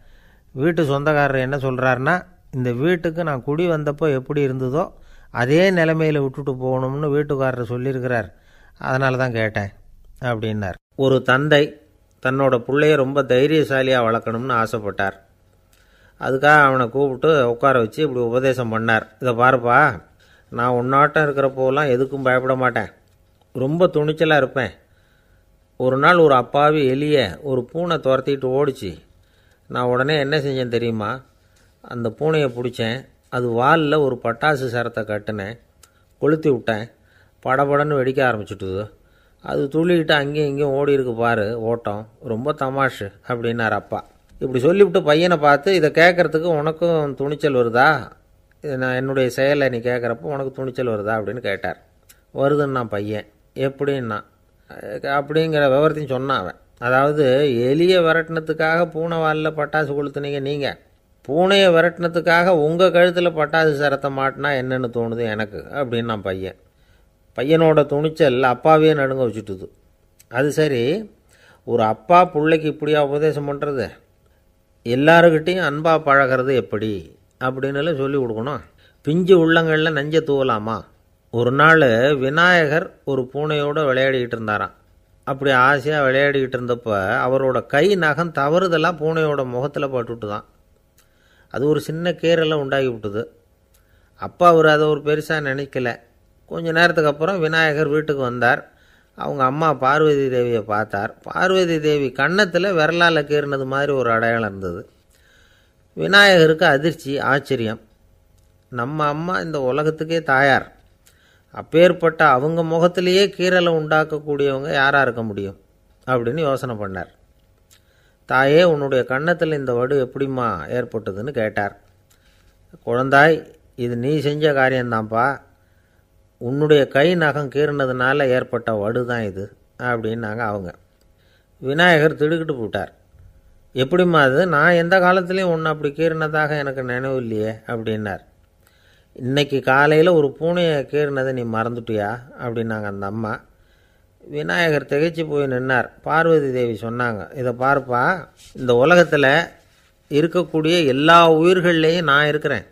வீட்டு சொந்தக்காரர் என்ன சொல்கிறாருன்னா, இந்த வீட்டுக்கு நான் குடி வந்தப்போ எப்படி இருந்ததோ அதே நிலைமையில் விட்டுட்டு போகணும்னு வீட்டுக்காரர் சொல்லியிருக்கிறார், அதனால தான் கேட்டேன் அப்படின்னார். ஒரு தந்தை தன்னோட பிள்ளைய ரொம்ப தைரியசாலியாக வளர்க்கணும்னு ஆசைப்பட்டார். அதுக்காக அவனை கூப்பிட்டு உட்கார வச்சு இப்படி உபதேசம் பண்ணார். இதை பாருப்பா, நான் உன்னாட்டம் இருக்கிறப்போலாம் எதுக்கும் பயப்பட மாட்டேன், ரொம்ப துணிச்சலாக இருப்பேன். ஒரு நாள் ஒரு அப்பாவி எலிய ஒரு பூனை துரத்திட்டு ஓடிச்சு. நான் உடனே என்ன செஞ்சேன் தெரியுமா? அந்த பூனையை பிடிச்சேன், அது வாலில் ஒரு பட்டாசு சரத்தை கட்டினேன், கொளுத்தி விட்டேன், படபடன்னு வெடிக்க ஆரம்பிச்சுட்டுது. அது துள்ளிக்கிட்டு அங்கேயும் இங்கேயும் ஓடி இருக்கு பாரு ஓட்டம், ரொம்ப தமாஷு அப்படின்னார் அப்பா. இப்படி சொல்லிவிட்டு பையனை பார்த்து, இதை கேட்குறதுக்கு உனக்கும் துணிச்சல் வருதா? நான் என்னுடைய செயலை நீ கேட்குறப்போ உனக்கு துணிச்சல் வருதா அப்படின்னு கேட்டார். வருதுன்னா பையன். எப்படின்னா அப்படிங்கிற விவரத்தையும் சொன்னான் அவன். அதாவது எலியை விரட்டினத்துக்காக பூனை வாலில் பட்டாசு கொளுத்துனீங்க நீங்கள், பூனையை விரட்டினத்துக்காக உங்கள் கழுத்தில் பட்டாசு சரத்தை மாட்டினா என்னென்னு தோணுது எனக்கு அப்படின்னா பையன். பையனோட துணிச்சல் அப்பாவையே நடுங்க வச்சுட்டுது. அது சரி, ஒரு அப்பா பிள்ளைக்கு இப்படியா உபதேசம் பண்ணுறது? எல்லாருக்கிட்டையும் அன்பாக பழகிறது எப்படி அப்படின்னு சொல்லி கொடுக்கணும். பிஞ்சு உள்ளங்களில் நஞ்சை தூவலாமா? ஒரு நாள் விநாயகர் ஒரு பூனையோடு விளையாடிக்கிட்டு இருந்தாராம். அப்படி ஆசையாக விளையாடிக்கிட்டு இருந்தப்போ அவரோட கை நகம் தவறுதெல்லாம் பூனையோட முகத்தில் பட்டுட்டு தான். அது ஒரு சின்ன கீறலை உண்டாகி விட்டுது. அப்பா அவர் அதை ஒரு பெருசாக நினைக்கல. கொஞ்ச நேரத்துக்கு அப்புறம் விநாயகர் வீட்டுக்கு வந்தார். அவங்க அம்மா பார்வதி தேவியை பார்த்தார். பார்வதி தேவி கன்னத்தில் விரலால் கீறினது மாதிரி ஒரு அடையாளம் இருந்தது. விநாயகருக்கு அதிர்ச்சி, ஆச்சரியம். நம்ம அம்மா இந்த உலகத்துக்கே தாயார், அப்பேற்பட்ட அவங்க முகத்திலேயே கீறலை உண்டாக்கக்கூடியவங்க யாராக இருக்க முடியும் அப்படின்னு யோசனை பண்ணார். தாயே, உன்னுடைய கன்னத்தில் இந்த வடு எப்படிம்மா ஏற்பட்டதுன்னு கேட்டார். குழந்தாய், இது நீ செஞ்ச காரியம்தான்ப்பா. உன்னுடைய கை நகம் கீறினதுனால ஏற்பட்ட வடு தான் இது அப்படின்னாங்க அவங்க. விநாயகர் திடுக்கிட்டு போட்டார். எப்படிம்மா அது? நான் எந்த காலத்துலேயும் ஒன்று அப்படி கீறினதாக எனக்கு நினைவு இல்லையே அப்படின்னார். இன்னைக்கு காலையில் ஒரு பூனையை கீறினதை நீ மறந்துட்டியா அப்படின்னாங்க அந்த அம்மா. விநாயகர் திகைச்சு போய் நின்னார். பார்வதி தேவி சொன்னாங்க, இதை பார்ப்பா, இந்த உலகத்தில் இருக்கக்கூடிய எல்லா உயிர்கள்லேயும் நான் இருக்கிறேன்.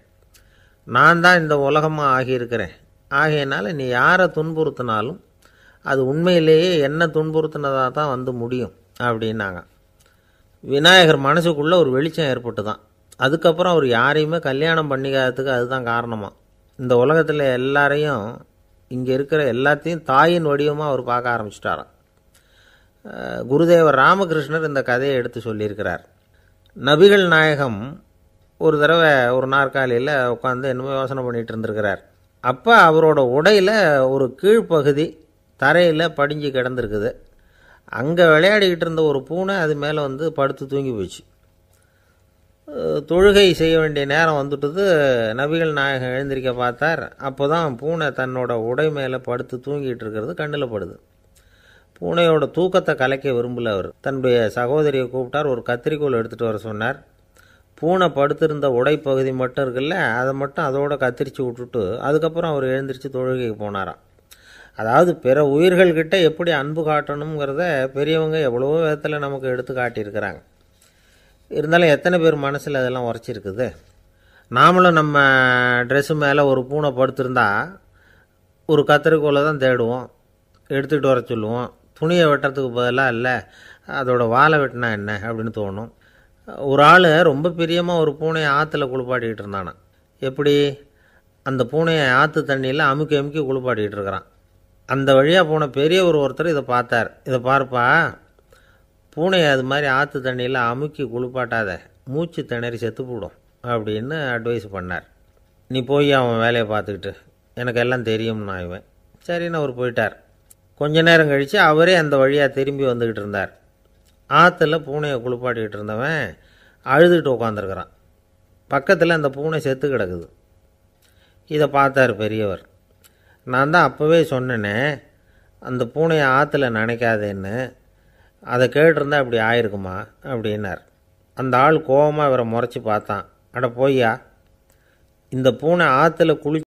நான் தான் இந்த உலகமாக ஆகியிருக்கிறேன். ஆகையினால நீ யாரை துன்புறுத்தினாலும் அது உண்மையிலேயே என்ன துன்புறுத்தினதாக தான் வந்து முடியும் அப்படின்னாங்க. விநாயகர் மனசுக்குள்ளே ஒரு வெளிச்சம் ஏற்பட்டு தான். அதுக்கப்புறம் அவர் யாரையுமே கல்யாணம் பண்ணிக்காததுக்கு அதுதான் காரணமாக. இந்த உலகத்தில் எல்லாரையும், இங்கே இருக்கிற எல்லாத்தையும் தாயின் வடிவமாக அவர் பார்க்க ஆரம்பிச்சிட்டாராம். குருதேவர் ராமகிருஷ்ணர் இந்த கதையை எடுத்து சொல்லியிருக்கிறார். நபிகள் நாயகம் ஒரு தடவை ஒரு நாற்காலியில் உட்காந்து என்னமோ யோசனை பண்ணிகிட்டு இருந்திருக்கிறார். அப்போ அவரோட உடையில் ஒரு கீழ்ப்பகுதி தரையில் படிஞ்சு கிடந்திருக்குது. அங்கே விளையாடிக்கிட்டு இருந்த ஒரு பூனை அது மேலே வந்து படுத்து தூங்கி போச்சு. தொழுகை செய்ய வேண்டிய நேரம் வந்துட்டது. நபிகள் நாயகம் எழுந்திருக்க பார்த்தார். அப்போ தான் பூனை தன்னோட உடை மேலே படுத்து தூங்கிட்டு இருக்கிறது கண்ணில் படுது. பூனையோட தூக்கத்தை கலைக்க விரும்பல அவர். தன்னுடைய சகோதரியை கூப்பிட்டார். ஒரு கத்திரிக்கோல் எடுத்துகிட்டு வர சொன்னார். பூனை படுத்திருந்த உடைப்பகுதி மட்டும் இருக்குல்ல, அதை மட்டும் அதோட கத்திரிச்சு விட்டுட்டு அதுக்கப்புறம் அவர் எழுந்திரிச்சு தொழுகைக்கு போனாராம். அதாவது பிற உயிர்கள்கிட்ட எப்படி அன்பு காட்டணுங்கிறத பெரியவங்க எவ்வளவோ விதத்தில் நமக்கு எடுத்து காட்டியிருக்கிறாங்க. இருந்தாலும் எத்தனை பேர் மனசில் அதெல்லாம் உரைச்சிருக்குது? நாமளும் நம்ம ட்ரெஸ்ஸு மேலே ஒரு பூனை படுத்திருந்தா ஒரு கத்திரிக்கோலை தான் தேடுவோம், எடுத்துகிட்டு வர சொல்லுவோம். துணியை வெட்டுறதுக்கு பதிலாக இல்லை அதோட வாழை வெட்டினா என்ன அப்படின்னு தோணும். ஒரு ஆள் ரொம்ப பிரியமாக ஒரு பூனையை ஆற்றுல குளிப்பாட்டிக்கிட்டு இருந்தானா. எப்படி? அந்த பூனையை ஆற்று தண்ணியில் அமுக்கி அமுக்கி குளிப்பாட்டிக்கிட்டு இருக்கிறான். அந்த வழியாக போன பெரியவர் ஒருத்தர் இதை பார்த்தார். இதை பார்ப்பா, பூனையை அது மாதிரி ஆற்று தண்ணியில் அமுக்கி குளிப்பாட்டாத, மூச்சு திணறி செத்து போடும் அப்படின்னு அட்வைஸ் பண்ணார். நீ போய் அவன் வேலையை பார்த்துக்கிட்டு, எனக்கு எல்லாம் தெரியும்னா இவன். சரின்னு அவர் போயிட்டார். கொஞ்ச நேரம் கழித்து அவரே அந்த வழியாக திரும்பி வந்துக்கிட்டு இருந்தார். ஆற்றுல பூனையை குளிப்பாட்டிக்கிட்டு இருந்தவன் அழுதுகிட்டு உட்காந்துருக்கிறான். பக்கத்தில் அந்த பூனை செத்து கிடக்குது. இதை பார்த்தார் பெரியவர். நான் தான் அப்போவே சொன்னேனே அந்த பூனையை ஆற்றுல நினைக்காதேன்னு, அதை கேட்டிருந்தா அப்படி ஆயிருக்குமா அப்படின்னார். அந்த ஆள் கோபமாக இவரை முறைச்சி பார்த்தான். அட போய்யா, இந்த பூனை ஆற்றுல